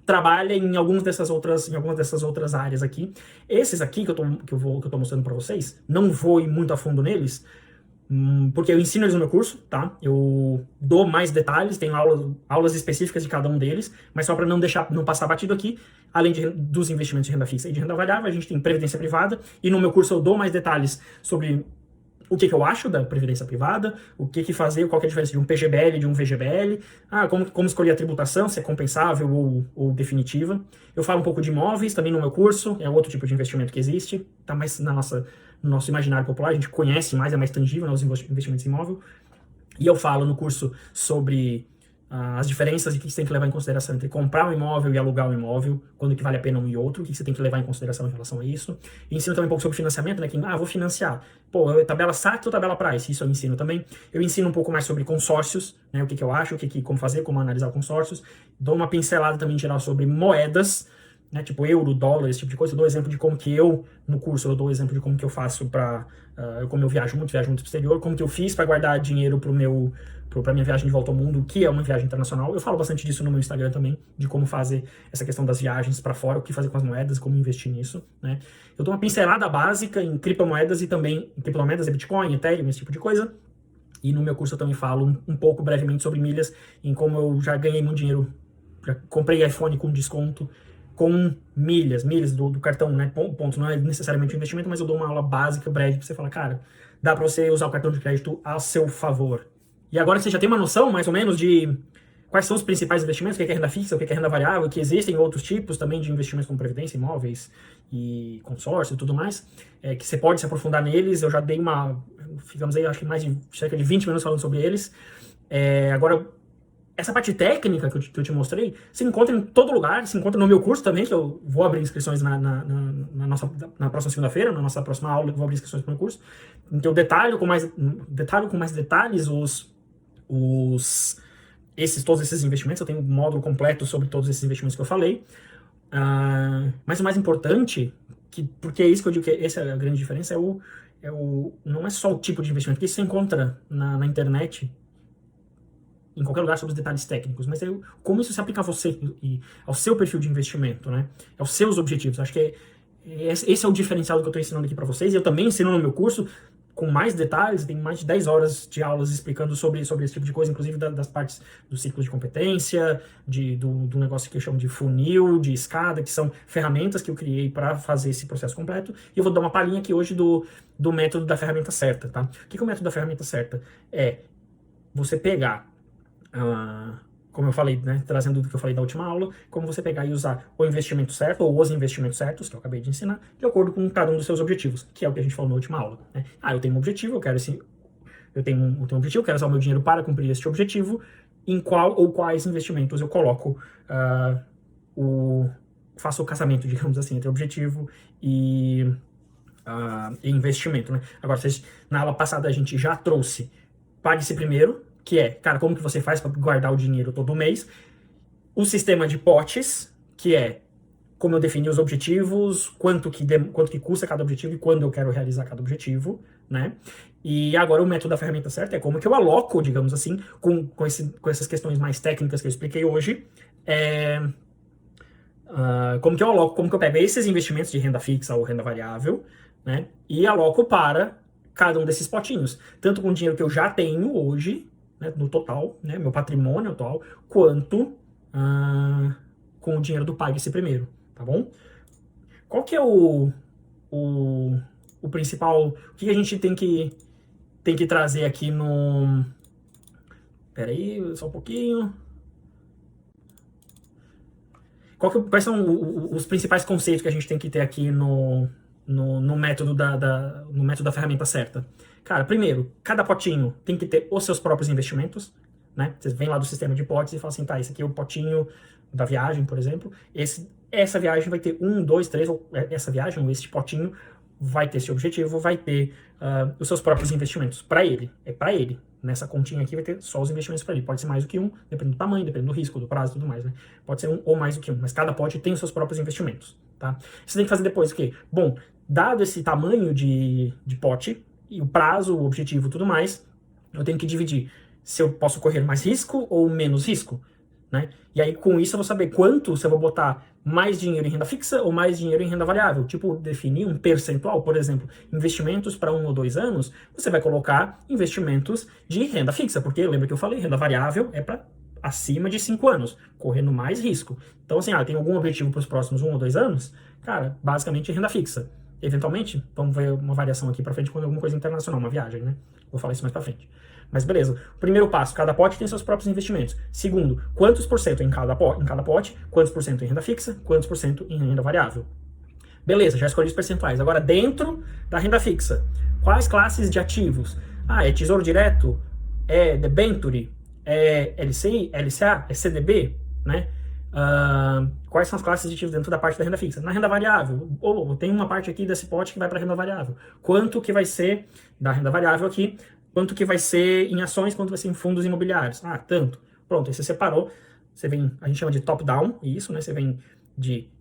trabalha em algumas dessas outras áreas aqui. Esses aqui que eu tô mostrando para vocês, não vou ir muito a fundo neles, porque eu ensino eles no meu curso, tá? Eu dou mais detalhes, tenho aulas específicas de cada um deles, mas só para não passar batido aqui, além dos investimentos de renda fixa e de renda variável, a gente tem previdência privada, e no meu curso eu dou mais detalhes sobre o que eu acho da previdência privada, o que fazer, qual que é a diferença de um PGBL e de um VGBL, como escolher a tributação, se é compensável ou definitiva. Eu falo um pouco de imóveis também no meu curso, é outro tipo de investimento que existe, tá mais no nosso imaginário popular, a gente conhece mais, é mais tangível, né, os investimentos em imóvel. E eu falo no curso sobre as diferenças de que você tem que levar em consideração entre comprar um imóvel e alugar um imóvel, quando que vale a pena um e outro, o que você tem que levar em consideração em relação a isso. E ensino também um pouco sobre financiamento, né, que, vou financiar. Pô, tabela SAC ou tabela Price? Isso eu ensino também. Eu ensino um pouco mais sobre consórcios, né, o que eu acho, como fazer, como analisar consórcios. Dou uma pincelada também em geral sobre moedas, né, tipo euro, dólar, esse tipo de coisa. Eu dou exemplo de como que no curso, eu dou exemplo de como que eu faço como eu viajo muito pro exterior, como que eu fiz para guardar dinheiro para minha viagem de volta ao mundo, que é uma viagem internacional. Eu falo bastante disso no meu Instagram também, de como fazer essa questão das viagens para fora, o que fazer com as moedas, como investir nisso, né. Eu dou uma pincelada básica em criptomoedas e também em criptomoedas, Bitcoin, Ethereum, esse tipo de coisa. E no meu curso eu também falo um pouco brevemente sobre milhas, em como eu já ganhei muito dinheiro, já comprei iPhone com desconto, com milhas do cartão, né, pontos, não é necessariamente um investimento, mas eu dou uma aula básica, breve, pra você falar, cara, dá pra você usar o cartão de crédito a seu favor. E agora você já tem uma noção, mais ou menos, de quais são os principais investimentos, o que é renda fixa, o que é renda variável, que existem outros tipos também de investimentos como previdência, imóveis e consórcio e tudo mais, que você pode se aprofundar neles. Eu já dei ficamos aí, acho que mais de cerca de 20 minutos falando sobre eles. Agora, essa parte técnica que eu te mostrei, se encontra em todo lugar, se encontra no meu curso também, que eu vou abrir inscrições na próxima segunda-feira, na nossa próxima aula, eu vou abrir inscrições para o meu curso. Então eu detalho com mais detalhes todos esses investimentos. Eu tenho um módulo completo sobre todos esses investimentos que eu falei. Mas o mais importante, porque é isso que eu digo que essa é a grande diferença, não é só o tipo de investimento, porque isso você encontra na internet, em qualquer lugar, sobre os detalhes técnicos, mas como isso se aplica a você e ao seu perfil de investimento, né? Aos seus objetivos. Acho que esse é o diferencial do que eu estou ensinando aqui para vocês. Eu também ensino no meu curso com mais detalhes, tem mais de 10 horas de aulas explicando sobre esse tipo de coisa, inclusive das partes do ciclo de competência, do negócio que eu chamo de funil, de escada, que são ferramentas que eu criei para fazer esse processo completo. E eu vou dar uma palhinha aqui hoje do método da ferramenta certa, tá? O que é o método da ferramenta certa? É você pegar como eu falei, né, trazendo do que eu falei da última aula, como você pegar e usar o investimento certo, ou os investimentos certos, que eu acabei de ensinar, de acordo com cada um dos seus objetivos, que é o que a gente falou na última aula, né? Eu tenho um objetivo, eu tenho um objetivo, quero usar o meu dinheiro para cumprir este objetivo, em qual ou quais investimentos eu coloco, faço o casamento, digamos assim, entre objetivo e investimento, né? Agora, na aula passada a gente já trouxe pague-se primeiro, que é, cara, como que você faz para guardar o dinheiro todo mês? O sistema de potes, que é como eu defini os objetivos, quanto que custa cada objetivo e quando eu quero realizar cada objetivo, né? E agora o método da ferramenta certa é como que eu aloco, digamos assim, com essas questões mais técnicas que eu expliquei hoje, como que eu aloco, como que eu pego esses investimentos de renda fixa ou renda variável, né? E aloco para cada um desses potinhos, tanto com o dinheiro que eu já tenho hoje, né, no total, né, meu patrimônio atual, quanto com o dinheiro do pague-se primeiro, tá bom? Qual que é o principal, o que a gente tem que trazer aqui no... Pera aí, só um pouquinho. Quais são os principais conceitos que a gente tem que ter aqui no método da ferramenta certa? Cara, primeiro, cada potinho tem que ter os seus próprios investimentos, né? Você vem lá do sistema de potes e fala assim, tá, esse aqui é o potinho da viagem, por exemplo. Essa viagem vai ter 1, 2, 3, ou essa viagem, ou esse potinho, vai ter esse objetivo, vai ter os seus próprios investimentos para ele. É para ele. Nessa continha aqui vai ter só os investimentos para ele. Pode ser mais do que um, dependendo do tamanho, dependendo do risco, do prazo e tudo mais, né? Pode ser um ou mais do que um, mas cada pote tem os seus próprios investimentos, tá? Você tem que fazer depois o quê? Bom, dado esse tamanho de pote, e o prazo, o objetivo e tudo mais, eu tenho que dividir se eu posso correr mais risco ou menos risco. né? E aí, com isso, eu vou saber quanto, se eu vou botar mais dinheiro em renda fixa ou mais dinheiro em renda variável. Tipo, definir um percentual, por exemplo, investimentos para 1 ou 2 anos, você vai colocar investimentos de renda fixa, porque lembra que eu falei, renda variável é para acima de 5 anos, correndo mais risco. Então, assim, tem algum objetivo para os próximos 1 ou 2 anos? Cara, basicamente renda fixa. Eventualmente, vamos ver uma variação aqui para frente quando alguma coisa internacional, uma viagem, né? Vou falar isso mais para frente. Mas beleza, primeiro passo, cada pote tem seus próprios investimentos. Segundo, quantos por cento em cada pote, quantos por cento em renda fixa, quantos por cento em renda variável. Beleza, já escolhi os percentuais. Agora, dentro da renda fixa, quais classes de ativos? É tesouro direto? É debenture? É LCI? LCA? É CDB? Né? Quais são as classes de ativos dentro da parte da renda fixa? Na renda variável, tem uma parte aqui desse pote que vai para renda variável. Quanto que vai ser da renda variável aqui? Quanto que vai ser em ações, quanto vai ser em fundos imobiliários? Tanto. Pronto, aí você separou. Você vem, a gente chama de top-down, isso, né? Você vem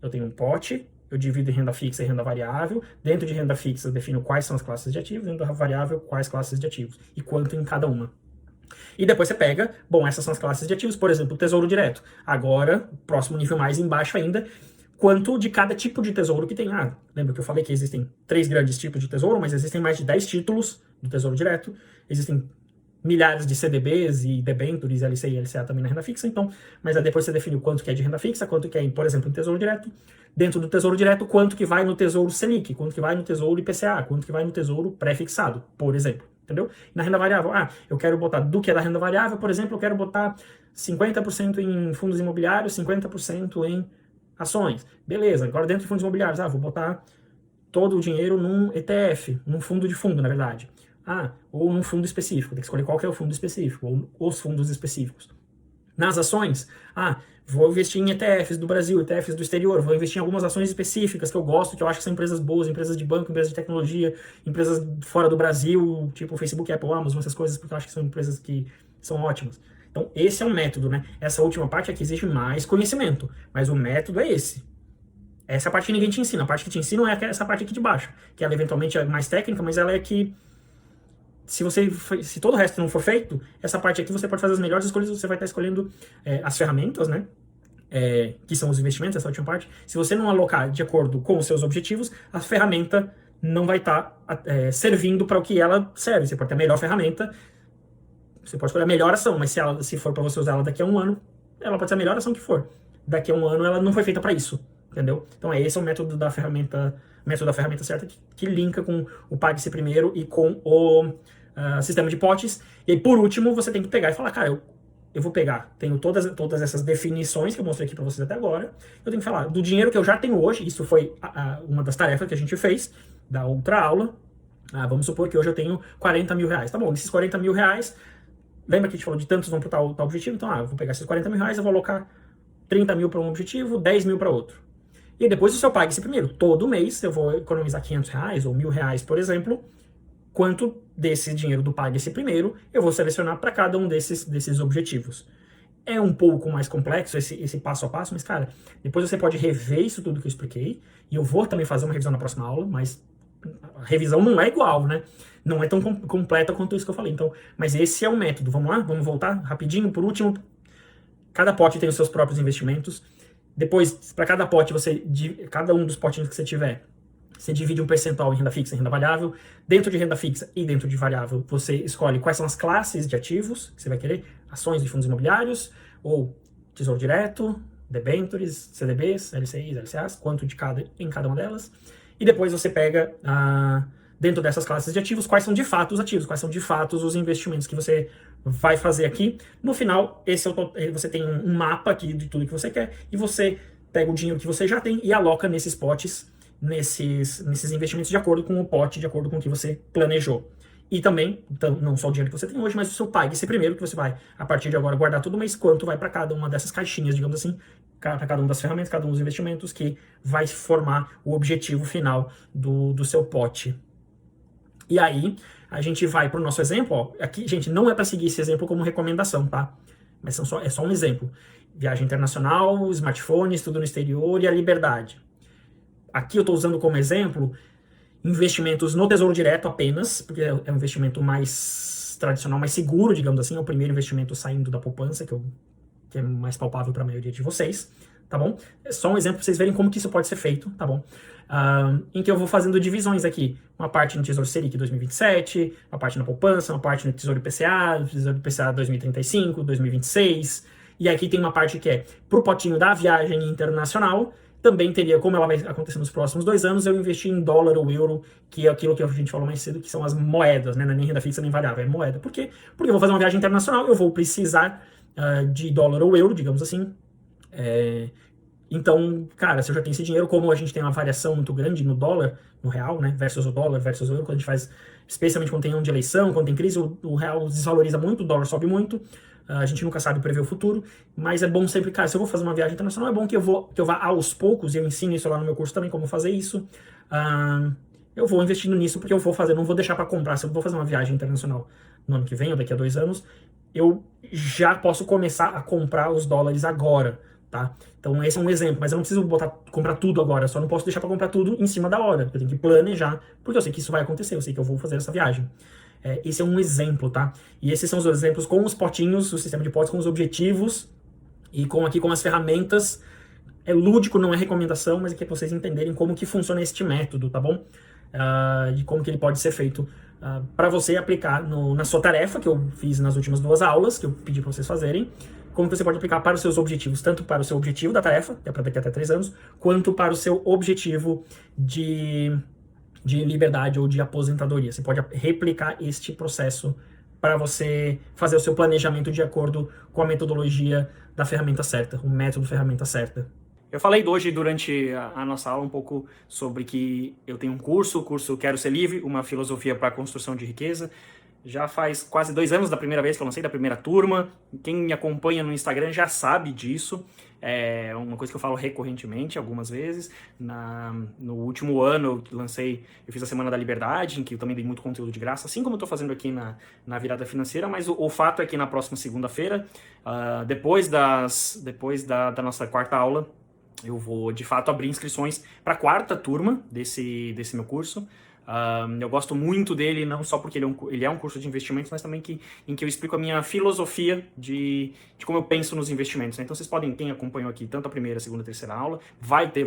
eu tenho um pote, eu divido em renda fixa e renda variável. Dentro de renda fixa, eu defino quais são as classes de ativos. Dentro da variável, quais classes de ativos. E quanto em cada uma. E depois você pega, essas são as classes de ativos, por exemplo, o tesouro direto. Agora, próximo nível mais embaixo ainda, quanto de cada tipo de tesouro que tem. Lembra que eu falei que existem 3 grandes tipos de tesouro, mas existem mais de 10 títulos do tesouro direto. Existem milhares de CDBs e debentures, LCI e LCA também na renda fixa, então, mas aí depois você define o quanto que é de renda fixa, quanto que é, por exemplo, em tesouro direto. Dentro do tesouro direto, quanto que vai no tesouro Selic, quanto que vai no tesouro IPCA, quanto que vai no tesouro pré-fixado, por exemplo. Entendeu? Na renda variável, eu quero botar do que é da renda variável, por exemplo, eu quero botar 50% em fundos imobiliários, 50% em ações. Beleza, agora dentro de fundos imobiliários, vou botar todo o dinheiro num ETF, num fundo de fundo, na verdade. Ou num fundo específico, tem que escolher qual que é o fundo específico, ou os fundos específicos. Nas ações, vou investir em ETFs do Brasil, ETFs do exterior, vou investir em algumas ações específicas que eu gosto, que eu acho que são empresas boas, empresas de banco, empresas de tecnologia, empresas fora do Brasil, tipo Facebook, Apple, Amazon, essas coisas, porque eu acho que são empresas que são ótimas. Então, esse é um método, né? Essa última parte aqui exige mais conhecimento, mas o método é esse. Essa parte que ninguém te ensina, a parte que te ensina é essa parte aqui de baixo, que ela eventualmente é mais técnica, mas ela é que se todo o resto não for feito, essa parte aqui você pode fazer as melhores escolhas, você vai estar escolhendo as ferramentas, né? Que são os investimentos, essa última parte. Se você não alocar de acordo com os seus objetivos, a ferramenta não vai estar servindo para o que ela serve. Você pode ter a melhor ferramenta, você pode escolher a melhor ação, mas se for para você usar ela daqui a 1 ano, ela pode ser a melhor ação que for. Daqui a 1 ano ela não foi feita para isso, entendeu? Então esse é o método da ferramenta certa que linka com o Pague-se Primeiro e com o sistema de potes. E aí, por último, você tem que pegar e falar, cara, eu vou pegar, tenho todas essas definições que eu mostrei aqui para vocês até agora, eu tenho que falar do dinheiro que eu já tenho hoje, isso foi uma das tarefas que a gente fez da outra aula. Vamos supor que hoje eu tenho 40 mil reais. Tá bom, esses 40 mil reais, lembra que a gente falou de tantos vão para tal objetivo? Então, eu vou pegar esses 40 mil reais, eu vou alocar 30 mil para um objetivo, 10 mil para outro. E depois o seu Pague-se Primeiro. Todo mês eu vou economizar 500 reais ou 1.000 reais, por exemplo. Quanto desse dinheiro do Pague-se Primeiro eu vou selecionar para cada um desses objetivos. É um pouco mais complexo esse passo a passo, mas, cara, depois você pode rever isso tudo que eu expliquei, e eu vou também fazer uma revisão na próxima aula, mas a revisão não é igual, né? Não é tão completa quanto isso que eu falei. Então, mas esse é o método. Vamos lá? Vamos voltar rapidinho. Por último, cada pote tem os seus próprios investimentos. Depois, para cada pote, cada um dos potinhos que você tiver, você divide um percentual em renda fixa e renda variável. Dentro de renda fixa e dentro de variável, você escolhe quais são as classes de ativos que você vai querer. Ações de fundos imobiliários, ou tesouro direto, debentures, CDBs, LCIs, LCAs, quanto em cada uma delas. E depois você pega, dentro dessas classes de ativos, quais são de fato os ativos, quais são de fato os investimentos que você vai fazer aqui. No final, você tem um mapa aqui de tudo que você quer, e você pega o dinheiro que você já tem e aloca nesses potes, nesses investimentos de acordo com o pote, de acordo com o que você planejou. E também, então, não só o dinheiro que você tem hoje, mas o seu Pague-se Primeiro, que você vai, a partir de agora, guardar todo mês, quanto vai para cada uma dessas caixinhas, digamos assim, para cada uma das ferramentas, cada um dos investimentos, que vai formar o objetivo final do seu pote. E aí, a gente vai para o nosso exemplo. Aqui, gente, não é para seguir esse exemplo como recomendação, tá? Mas é só um exemplo. Viagem internacional, smartphones, tudo no exterior e a liberdade. Aqui eu estou usando como exemplo investimentos no Tesouro Direto apenas, porque é um investimento mais tradicional, mais seguro, digamos assim, é o primeiro investimento saindo da poupança que eu que é mais palpável para a maioria de vocês, tá bom? É só um exemplo para vocês verem como que isso pode ser feito, tá bom? Em que eu vou fazendo divisões aqui, uma parte no Tesouro Selic 2027, uma parte na poupança, uma parte no Tesouro IPCA 2035, 2026, e aqui tem uma parte que é pro potinho da viagem internacional. Também teria, como ela vai acontecer nos próximos 2 anos, eu investir em dólar ou euro, que é aquilo que a gente falou mais cedo, que são as moedas, né? Não é nem renda fixa nem variável, é moeda. Por quê? Porque eu vou fazer uma viagem internacional, eu vou precisar de dólar ou euro, digamos assim. Então, cara, se eu já tenho esse dinheiro, como a gente tem uma variação muito grande no dólar, no real, né, versus o dólar, versus o euro, quando a gente faz, especialmente quando tem ano de eleição, quando tem crise, o real desvaloriza muito, o dólar sobe muito, a gente nunca sabe prever o futuro, mas é bom sempre, cara, se eu vou fazer uma viagem internacional, é bom que eu vá aos poucos, e eu ensino isso lá no meu curso também, como fazer isso, eu vou investindo nisso, porque eu vou fazer, não vou deixar para comprar, se eu vou fazer uma viagem internacional no ano que vem, ou daqui a 2 anos, eu já posso começar a comprar os dólares agora, tá? Então esse é um exemplo, mas eu não preciso comprar tudo agora, só não posso deixar para comprar tudo em cima da hora. Eu tenho que planejar, porque eu sei que isso vai acontecer, eu sei que eu vou fazer essa viagem. Esse é um exemplo, tá? E esses são os exemplos com os potinhos, o sistema de potes com os objetivos e com as ferramentas. É lúdico, não é recomendação, mas é que vocês entenderem como que funciona este método, tá bom? E como que ele pode ser feito para você aplicar na sua tarefa, que eu fiz nas últimas 2 aulas, que eu pedi para vocês fazerem, como você pode aplicar para os seus objetivos, tanto para o seu objetivo da tarefa, que é para daqui até 3 anos, quanto para o seu objetivo de liberdade ou de aposentadoria. Você pode replicar este processo para você fazer o seu planejamento de acordo com a metodologia da ferramenta certa, o método ferramenta certa. Eu falei hoje durante a nossa aula um pouco sobre que eu tenho um curso, o curso Quero Ser Livre, uma filosofia para a construção de riqueza. Já faz quase 2 anos da primeira vez que eu lancei, da primeira turma. Quem me acompanha no Instagram já sabe disso. É uma coisa que eu falo recorrentemente, algumas vezes. No último ano eu fiz a Semana da Liberdade, em que eu também dei muito conteúdo de graça, assim como eu estou fazendo aqui na Virada Financeira, mas o fato é que na próxima segunda-feira, depois da nossa 4ª aula, eu vou, de fato, abrir inscrições para a 4ª turma desse meu curso. Eu gosto muito dele, não só porque ele é um curso de investimentos, mas também em que eu explico a minha filosofia de como eu penso nos investimentos, né? Então vocês podem, quem acompanhou aqui, tanto a primeira, a segunda, a terceira aula,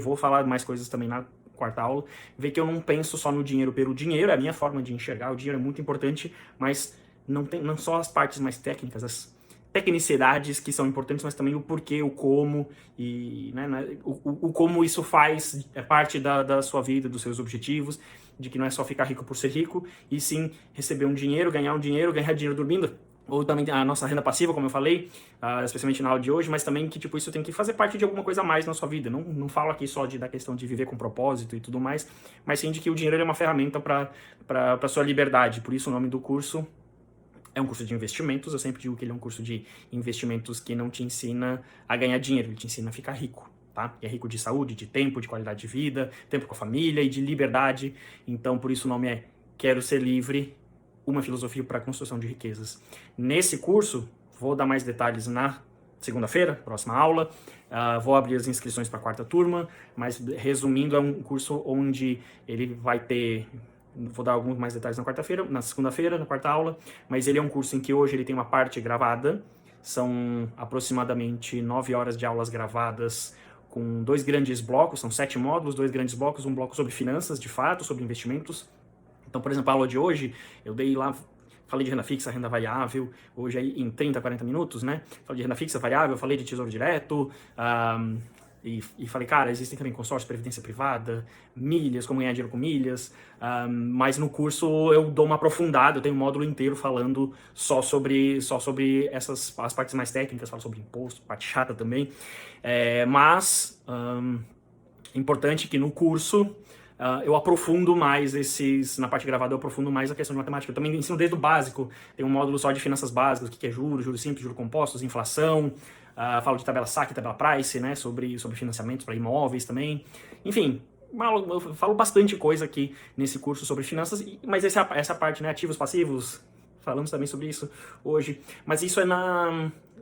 vou falar mais coisas também na 4ª aula, ver que eu não penso só no dinheiro pelo dinheiro, é a minha forma de enxergar, o dinheiro é muito importante, mas não só as partes mais técnicas, as tecnicidades que são importantes, mas também o porquê, o como, e o como isso faz parte da sua vida, dos seus objetivos, de que não é só ficar rico por ser rico, e sim receber ganhar dinheiro dormindo, ou também a nossa renda passiva, como eu falei, especialmente na aula de hoje, mas também que tipo, isso tem que fazer parte de alguma coisa a mais na sua vida. Não falo aqui só da questão de viver com propósito e tudo mais, mas sim de que o dinheiro é uma ferramenta para a sua liberdade. Por isso o nome do curso é um curso de investimentos. Eu sempre digo que ele é um curso de investimentos que não te ensina a ganhar dinheiro, ele te ensina a ficar rico, tá? E é rico de saúde, de tempo, de qualidade de vida, tempo com a família e de liberdade. Então, por isso o nome é Quero Ser Livre, uma filosofia para a construção de riquezas. Nesse curso, vou dar mais detalhes na segunda-feira, próxima aula. Vou abrir as inscrições para a 4ª turma, mas resumindo, é um curso onde ele vai ter... Vou dar alguns mais detalhes na segunda-feira, na 4ª aula, mas ele é um curso em que hoje ele tem uma parte gravada, são aproximadamente 9 horas de aulas gravadas, com 2 grandes blocos, são 7 módulos, 2 grandes blocos, um bloco sobre finanças, de fato, sobre investimentos. Então, por exemplo, a aula de hoje, eu dei lá, falei de renda fixa, renda variável, hoje aí em 30, 40 minutos, né? Falei de renda fixa, variável, falei de tesouro direto, e falei, cara, existem também consórcios de previdência privada, milhas, como ganhar dinheiro com milhas, mas no curso eu dou uma aprofundada, eu tenho um módulo inteiro falando só sobre as partes mais técnicas, falo sobre imposto, parte chata também, mas é importante que no curso eu aprofundo mais na parte gravada eu aprofundo mais a questão de matemática. Eu também ensino desde o básico, tem um módulo só de finanças básicas, o que é juros simples, juros compostos, inflação, falo de tabela saque, tabela price, né, sobre financiamentos para imóveis também. Enfim, eu falo bastante coisa aqui nesse curso sobre finanças, mas essa parte, né, ativos, passivos, falamos também sobre isso hoje. Mas isso é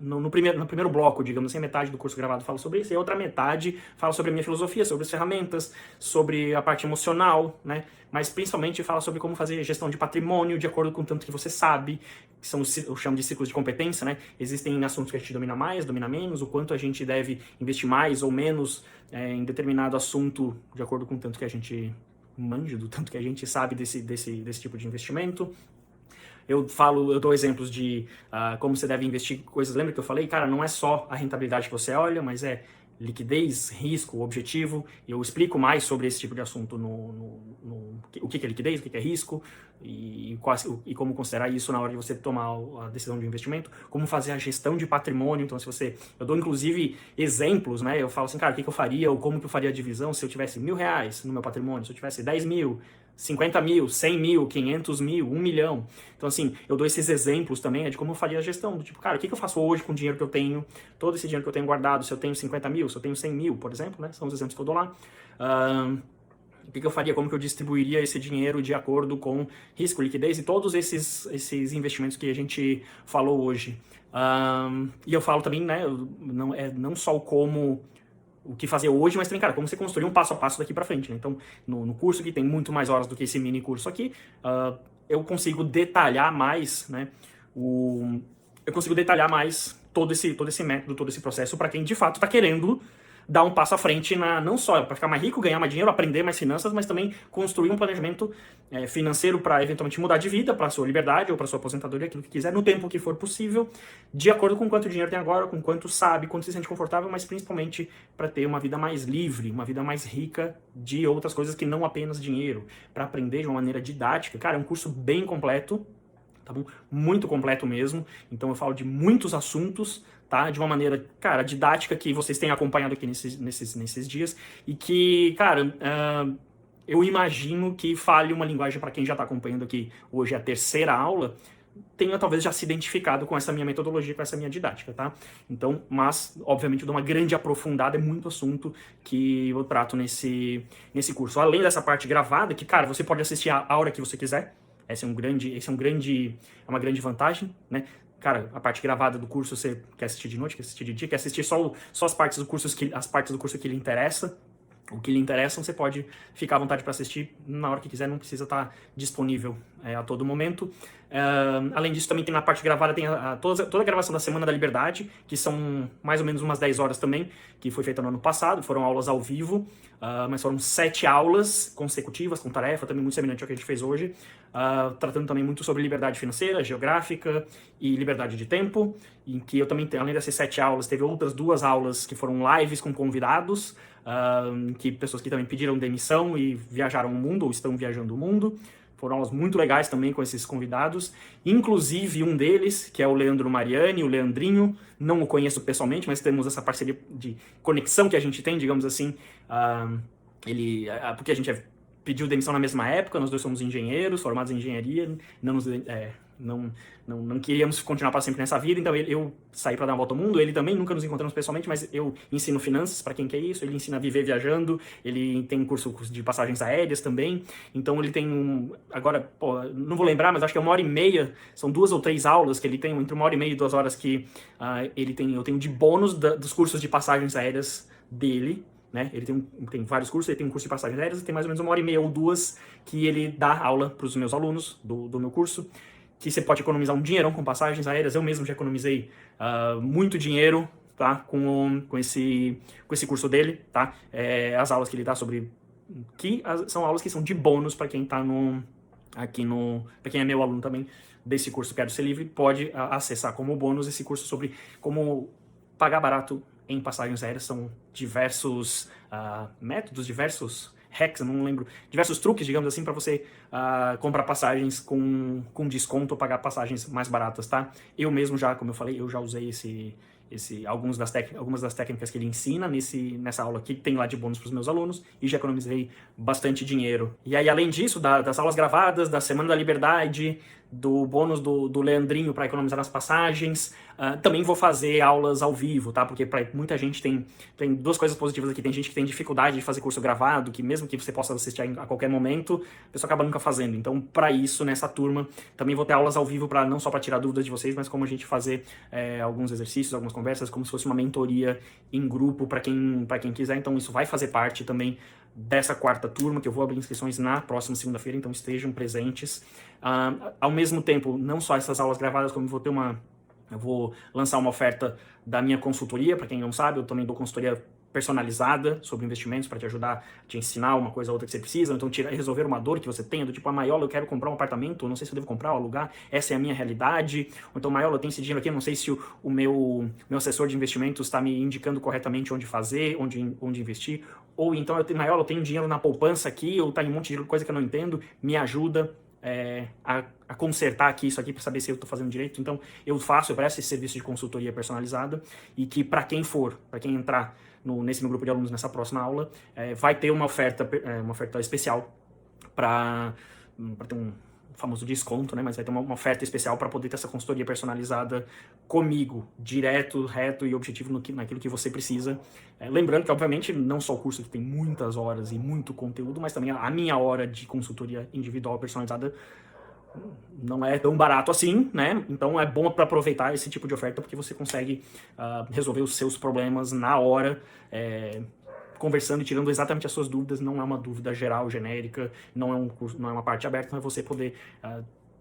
no primeiro bloco, digamos assim, metade do curso gravado fala sobre isso, e a outra metade fala sobre a minha filosofia, sobre as ferramentas, sobre a parte emocional, né? Mas principalmente fala sobre como fazer gestão de patrimônio de acordo com o tanto que você sabe, que são eu chamo de ciclos de competência, né? Existem assuntos que a gente domina mais, domina menos, o quanto a gente deve investir mais ou menos em determinado assunto de acordo com o tanto que a gente manja, do tanto que a gente sabe desse tipo de investimento. Eu dou exemplos de como você deve investir coisas. Lembra que eu falei? Cara, não é só a rentabilidade que você olha, mas é liquidez, risco, objetivo. Eu explico mais sobre esse tipo de assunto o que é liquidez, o que é risco e como considerar isso na hora de você tomar a decisão de investimento, como fazer a gestão de patrimônio. Então, eu dou inclusive exemplos, né? Eu falo assim, cara, o que eu faria ou como que eu faria a divisão se eu tivesse R$1.000 no meu patrimônio, se eu tivesse 10 mil, 50 mil, 100 mil, 500 mil, 1 milhão. Então, assim, eu dou esses exemplos também de como eu faria a gestão. Do tipo, cara, o que eu faço hoje com o dinheiro que eu tenho, todo esse dinheiro que eu tenho guardado, se eu tenho 50 mil, se eu tenho 100 mil, por exemplo, né? São os exemplos que eu dou lá. O que eu faria, como que eu distribuiria esse dinheiro de acordo com risco, liquidez e todos esses investimentos que a gente falou hoje. E eu falo também, né, não só o que fazer hoje, mas também, cara, como você construir um passo a passo daqui pra frente, né? Então, no curso que tem muito mais horas do que esse mini curso aqui, eu consigo detalhar mais, né, todo esse método, todo esse processo para quem de fato está querendo dar um passo à frente, não só para ficar mais rico, ganhar mais dinheiro, aprender mais finanças, mas também construir um planejamento financeiro para eventualmente mudar de vida, para a sua liberdade ou para a sua aposentadoria, aquilo que quiser, no tempo que for possível, de acordo com quanto dinheiro tem agora, com quanto sabe, quanto se sente confortável, mas principalmente para ter uma vida mais livre, uma vida mais rica de outras coisas que não apenas dinheiro, para aprender de uma maneira didática. Cara, é um curso bem completo, tá bom? Muito completo mesmo. Então eu falo de muitos assuntos, tá? De uma maneira, cara, didática que vocês têm acompanhado aqui nesses dias e que, cara, eu imagino que fale uma linguagem para quem já está acompanhando aqui hoje a terceira aula, tenha talvez já se identificado com essa minha metodologia, com essa minha didática, tá? Então, mas, obviamente, eu dou uma grande aprofundada, é muito assunto que eu trato nesse curso. Além dessa parte gravada, que, cara, você pode assistir a hora que você quiser. É uma grande vantagem, né? Cara, a parte gravada do curso você quer assistir de noite, quer assistir de dia, quer assistir só as partes do curso que lhe interessa. O que lhe interessam, você pode ficar à vontade para assistir na hora que quiser, não precisa estar disponível a todo momento. Além disso, também tem na parte gravada, tem toda a gravação da Semana da Liberdade, que são mais ou menos umas 10 horas também, que foi feita no ano passado, foram aulas ao vivo, mas foram 7 aulas consecutivas, com tarefa, também muito semelhante ao que a gente fez hoje, tratando também muito sobre liberdade financeira, geográfica e liberdade de tempo, em que eu também, além dessas 7 aulas, teve outras 2 aulas que foram lives com convidados, que pessoas que também pediram demissão e viajaram o mundo, ou estão viajando o mundo. Foram aulas muito legais também com esses convidados, inclusive um deles, que é o Leandro Mariani, o Leandrinho, não o conheço pessoalmente, mas temos essa parceria de conexão que a gente tem, digamos assim, porque a gente pediu demissão na mesma época, nós dois somos engenheiros, formados em engenharia, não queríamos continuar para sempre nessa vida, então eu saí para dar uma volta ao mundo, ele também, nunca nos encontramos pessoalmente, mas eu ensino finanças para quem quer isso, ele ensina a viver viajando, ele tem curso de passagens aéreas também, então ele tem agora, não vou lembrar, mas acho que é 1h30, são 2 ou 3 aulas que ele tem, entre 1h30 e 2 horas que eu tenho de bônus dos cursos de passagens aéreas dele, né? Ele tem vários cursos, ele tem um curso de passagens aéreas e tem mais ou menos 1h30 ou 2 que ele dá aula para os meus alunos do meu curso, que você pode economizar um dinheirão com passagens aéreas. Eu mesmo já economizei muito dinheiro, tá? Com esse curso dele, tá? As aulas que ele dá são aulas que são de bônus para quem tá para quem é meu aluno também desse curso Quero Ser Livre, pode acessar como bônus esse curso sobre como pagar barato em passagens aéreas. São diversos métodos, diversos hacks, eu não lembro, diversos truques, digamos assim, para você comprar passagens com desconto ou pagar passagens mais baratas, tá? Eu mesmo já, como eu falei, eu já usei algumas das técnicas que ele ensina nessa aula que tem lá de bônus para os meus alunos e já economizei bastante dinheiro. E aí, além disso, das aulas gravadas, da Semana da Liberdade, do bônus do Leandrinho para economizar nas passagens. Também vou fazer aulas ao vivo, tá? Porque para muita gente tem duas coisas positivas aqui. Tem gente que tem dificuldade de fazer curso gravado, que mesmo que você possa assistir a qualquer momento, a pessoa acaba nunca fazendo. Então, para isso, nessa turma, também vou ter aulas ao vivo, não só para tirar dúvidas de vocês, mas como a gente fazer alguns exercícios, algumas conversas, como se fosse uma mentoria em grupo para quem quiser. Então, isso vai fazer parte também dessa quarta turma, que eu vou abrir inscrições na próxima segunda-feira, então estejam presentes. Ao mesmo tempo, não só essas aulas gravadas, como eu vou lançar uma oferta da minha consultoria. Para quem não sabe, eu também dou consultoria personalizada sobre investimentos para te ajudar, a te ensinar uma coisa ou outra que você precisa, então resolver uma dor que você tenha, do tipo, Maiola, eu quero comprar um apartamento, não sei se eu devo comprar ou alugar, essa é a minha realidade, ou então, Maiola, eu tenho esse dinheiro aqui, não sei se o meu assessor de investimentos está me indicando corretamente onde fazer, onde investir, ou então, Maiola, eu tenho dinheiro na poupança aqui, ou está em um monte de coisa que eu não entendo, me ajuda a consertar aqui isso aqui para saber se eu estou fazendo direito. Então eu presto esse serviço de consultoria personalizada, e que para quem entrar nesse meu grupo de alunos nessa próxima aula, vai ter uma oferta especial para ter um famoso desconto, né? Mas vai ter uma oferta especial para poder ter essa consultoria personalizada comigo, direto, reto e objetivo naquilo que você precisa. Lembrando que, obviamente, não só o curso que tem muitas horas e muito conteúdo, mas também a minha hora de consultoria individual personalizada não é tão barato assim, né? Então é bom para aproveitar esse tipo de oferta, porque você consegue resolver os seus problemas na hora, conversando e tirando exatamente as suas dúvidas. Não é uma dúvida geral, genérica, não é um curso, não é uma parte aberta, mas você poder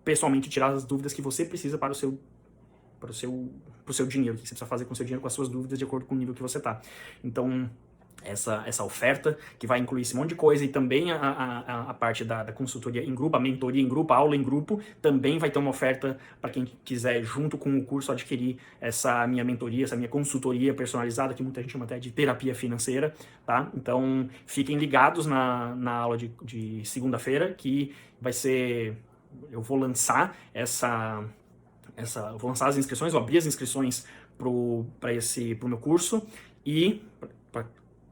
pessoalmente tirar as dúvidas que você precisa para o seu dinheiro, o que você precisa fazer com o seu dinheiro, com as suas dúvidas, de acordo com o nível que você está. Então, essa oferta, que vai incluir esse monte de coisa, e também a parte da consultoria em grupo, a mentoria em grupo, a aula em grupo, também vai ter uma oferta para quem quiser, junto com o curso, adquirir essa minha mentoria, essa minha consultoria personalizada, que muita gente chama até de terapia financeira, tá? Então, fiquem ligados na aula de segunda-feira, que vai ser... Eu vou lançar vou lançar as inscrições, vou abrir as inscrições pro meu curso, e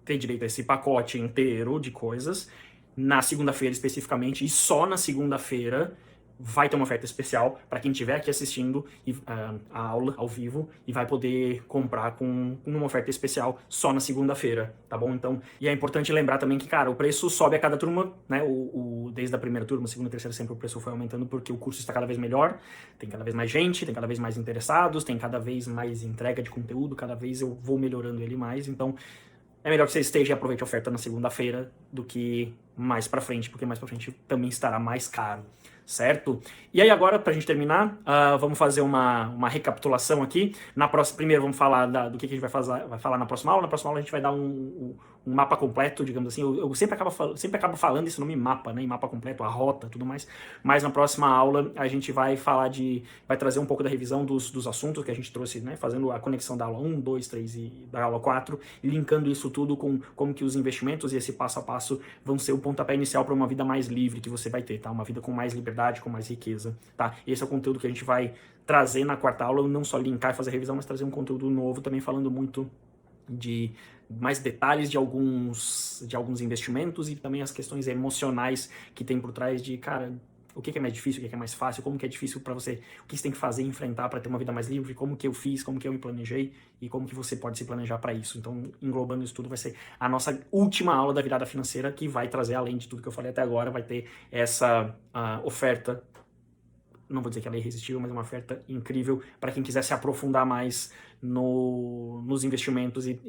ter direito a esse pacote inteiro de coisas na segunda-feira especificamente, e só na segunda-feira vai ter uma oferta especial para quem estiver aqui assistindo a aula ao vivo, e vai poder comprar com uma oferta especial só na segunda-feira, tá bom? Então, e é importante lembrar também que, cara, o preço sobe a cada turma, né? Desde a primeira turma, segunda, terceira, sempre o preço foi aumentando, porque o curso está cada vez melhor, tem cada vez mais gente, tem cada vez mais interessados, tem cada vez mais entrega de conteúdo, cada vez eu vou melhorando ele mais. Então, é melhor que você esteja e aproveite a oferta na segunda-feira do que mais pra frente, porque mais pra frente também estará mais caro, certo? E aí agora, pra gente terminar, vamos fazer uma recapitulação aqui. Primeiro vamos falar do que a gente vai falar na próxima aula. Na próxima aula a gente vai dar um mapa completo, digamos assim. Eu sempre acabo falando esse nome mapa, né? Em mapa completo, a rota, tudo mais. Mas na próxima aula a gente vai vai trazer um pouco da revisão dos assuntos que a gente trouxe, né? Fazendo a conexão da aula 1, 2, 3 e da aula 4, e linkando isso tudo com como que os investimentos e esse passo a passo vão ser o pontapé inicial para uma vida mais livre que você vai ter, tá? Uma vida com mais liberdade, com mais riqueza, tá? Esse é o conteúdo que a gente vai trazer na quarta aula, não só linkar e fazer revisão, mas trazer um conteúdo novo, também falando muito de mais detalhes de alguns investimentos, e também as questões emocionais que tem por trás de, cara, o que é mais difícil, o que é mais fácil, como que é difícil para você, o que você tem que fazer e enfrentar para ter uma vida mais livre, como que eu fiz, como que eu me planejei e como que você pode se planejar para isso. Então, englobando isso tudo, vai ser a nossa última aula da virada financeira, que vai trazer, além de tudo que eu falei até agora, vai ter essa oferta, não vou dizer que ela é irresistível, mas uma oferta incrível para quem quiser se aprofundar mais nos investimentos e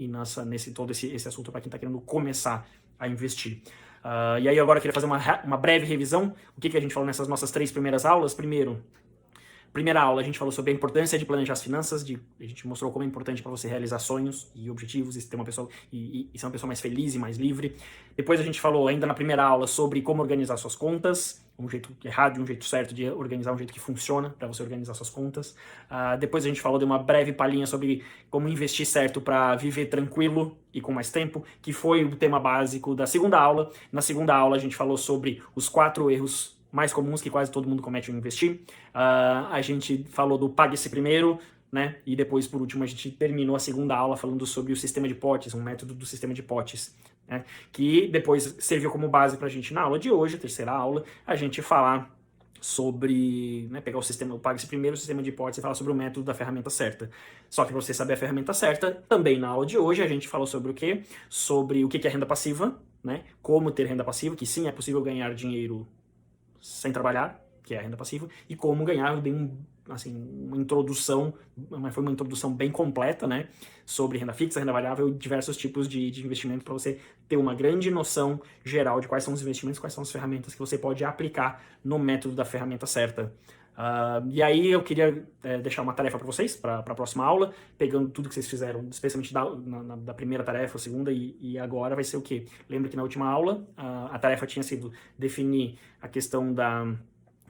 nesse todo esse assunto, para quem está querendo começar a investir. E aí agora eu queria fazer uma breve revisão. O que a gente falou nessas nossas 3 primeiras aulas? Primeira aula a gente falou sobre a importância de planejar as finanças, a gente mostrou como é importante para você realizar sonhos e objetivos e ser uma pessoa mais feliz e mais livre. Depois a gente falou ainda na primeira aula sobre como organizar suas contas, um jeito errado e um jeito certo de organizar, um jeito que funciona para você organizar suas contas. Depois a gente falou de uma breve palhinha sobre como investir certo para viver tranquilo e com mais tempo, que foi o tema básico da segunda aula. Na segunda aula a gente falou sobre os 4 erros mais comuns que quase todo mundo comete ao investir. A gente falou do pague-se primeiro, né? E depois, por último, a gente terminou a segunda aula falando sobre o sistema de potes, um método do sistema de potes, né? Que depois serviu como base para a gente na aula de hoje, a terceira aula, a gente falar sobre, né, pegar o sistema, o Pague-se primeiro, o sistema de hipótese, e falar sobre o método da ferramenta certa. Só que para você saber a ferramenta certa, também na aula de hoje a gente falou sobre o quê? Sobre o que é renda passiva, né? Como ter renda passiva, que sim, é possível ganhar dinheiro sem trabalhar, que é a renda passiva, e como ganhar. Eu dei uma introdução, mas foi uma introdução bem completa, né, sobre renda fixa, renda variável e diversos tipos de investimento para você ter uma grande noção geral de quais são os investimentos, quais são as ferramentas que você pode aplicar no método da ferramenta certa. E aí eu queria deixar uma tarefa para vocês, para a próxima aula, pegando tudo que vocês fizeram, especialmente da primeira tarefa, a segunda, e agora vai ser o quê? Lembra que na última aula a tarefa tinha sido definir a questão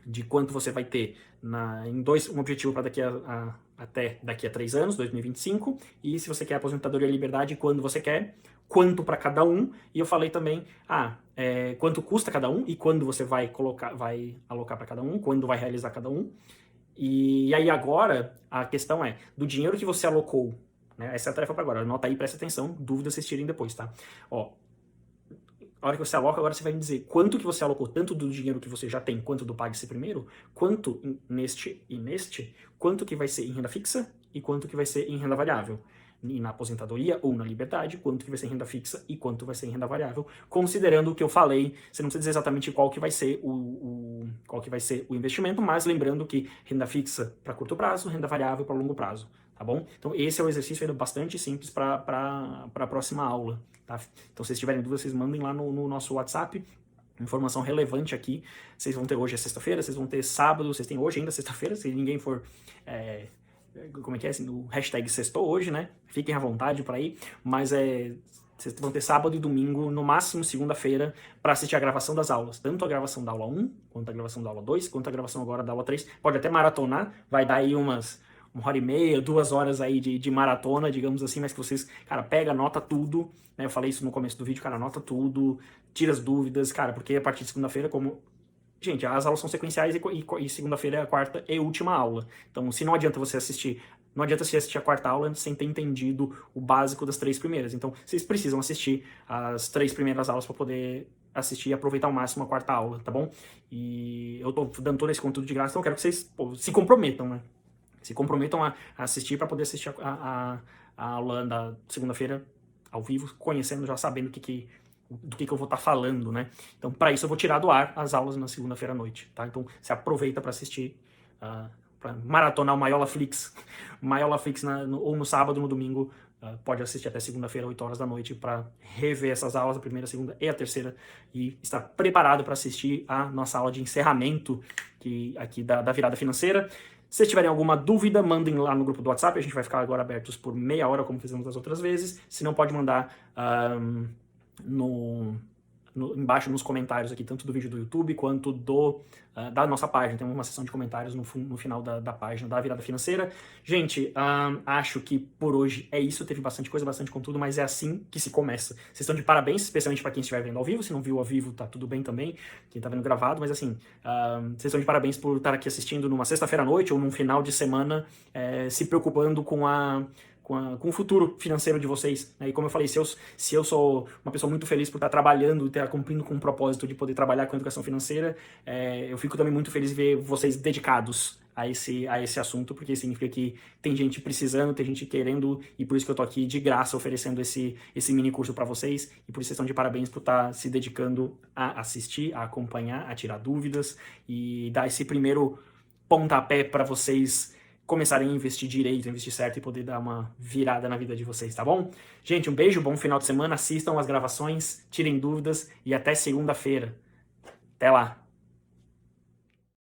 de quanto você vai ter um objetivo para até daqui a 3 anos, 2025, e se você quer aposentadoria e liberdade, quando você quer, quanto para cada um, e eu falei também, quanto custa cada um, e quando você vai alocar para cada um, quando vai realizar cada um, e aí agora a questão é, do dinheiro que você alocou, né, essa é a tarefa para agora, anota aí, presta atenção, dúvidas vocês tirem depois, tá? Ó, a hora que você aloca, agora você vai me dizer quanto que você alocou, tanto do dinheiro que você já tem, quanto do Pague-se primeiro, quanto neste e neste, quanto que vai ser em renda fixa e quanto que vai ser em renda variável. E na aposentadoria ou na liberdade, quanto que vai ser em renda fixa e quanto vai ser em renda variável, considerando o que eu falei. Você não precisa dizer exatamente qual que vai ser o investimento, mas lembrando que renda fixa para curto prazo, renda variável para longo prazo. Tá bom? Então esse é um exercício ainda bastante simples para a próxima aula, tá? Então se vocês tiverem dúvidas, vocês mandem lá no nosso WhatsApp, informação relevante aqui. Vocês vão ter hoje é sexta-feira, vocês vão ter sábado, vocês têm hoje ainda sexta-feira, se ninguém for... como é que é? Assim, o hashtag sextou hoje, né? Fiquem à vontade para ir, mas vocês vão ter sábado e domingo, no máximo segunda-feira, para assistir a gravação das aulas. Tanto a gravação da aula 1, quanto a gravação da aula 2, quanto a gravação agora da aula 3. Pode até maratonar, vai dar aí uma hora e meia, 2 horas aí de maratona, digamos assim, mas que vocês, cara, pega, anota tudo, né? Eu falei isso no começo do vídeo, cara, anota tudo, tira as dúvidas, cara, porque a partir de segunda-feira, gente, as aulas são sequenciais e segunda-feira é a quarta e última aula. Então, se não adianta você assistir, não adianta você assistir a quarta aula sem ter entendido o básico das 3 primeiras. Então, vocês precisam assistir as 3 primeiras aulas para poder assistir e aproveitar ao máximo a quarta aula, tá bom? E eu tô dando todo esse conteúdo de graça, então eu quero que vocês se comprometam, né? Se comprometam a assistir para poder assistir a aula da segunda-feira ao vivo, conhecendo, já sabendo do que eu vou estar falando, né? Então, para isso eu vou tirar do ar as aulas na segunda-feira à noite, tá? Então, você aproveita para assistir, para maratonar o Maiola Flix, ou no sábado, no domingo, pode assistir até segunda-feira, 8 horas da noite, para rever essas aulas, a primeira, a segunda e a terceira, e estar preparado para assistir a nossa aula de encerramento aqui da virada financeira. Se vocês tiverem alguma dúvida, mandem lá no grupo do WhatsApp, a gente vai ficar agora abertos por meia hora, como fizemos das outras vezes. Se não, pode mandar embaixo nos comentários aqui, tanto do vídeo do YouTube quanto da nossa página. Tem uma seção de comentários no final da página da Virada Financeira. Gente, acho que por hoje é isso. Teve bastante coisa, bastante conteúdo, mas é assim que se começa. Vocês estão de parabéns, especialmente para quem estiver vendo ao vivo. Se não viu ao vivo, tá tudo bem também. Quem tá vendo gravado, mas assim, vocês estão de parabéns por estar aqui assistindo numa sexta-feira à noite ou num final de semana, se preocupando com o futuro financeiro de vocês, né? E como eu falei, se eu sou uma pessoa muito feliz por estar trabalhando e estar cumprindo com o propósito de poder trabalhar com a educação financeira, eu fico também muito feliz de ver vocês dedicados a esse assunto, porque significa que tem gente precisando, tem gente querendo, e por isso que eu tô aqui de graça oferecendo esse mini curso para vocês, e por isso vocês estão de parabéns por estar se dedicando a assistir, a acompanhar, a tirar dúvidas e dar esse primeiro pontapé para vocês começarem a investir direito, investir certo e poder dar uma virada na vida de vocês, tá bom? Gente, um beijo, bom final de semana, assistam as gravações, tirem dúvidas e até segunda-feira. Até lá!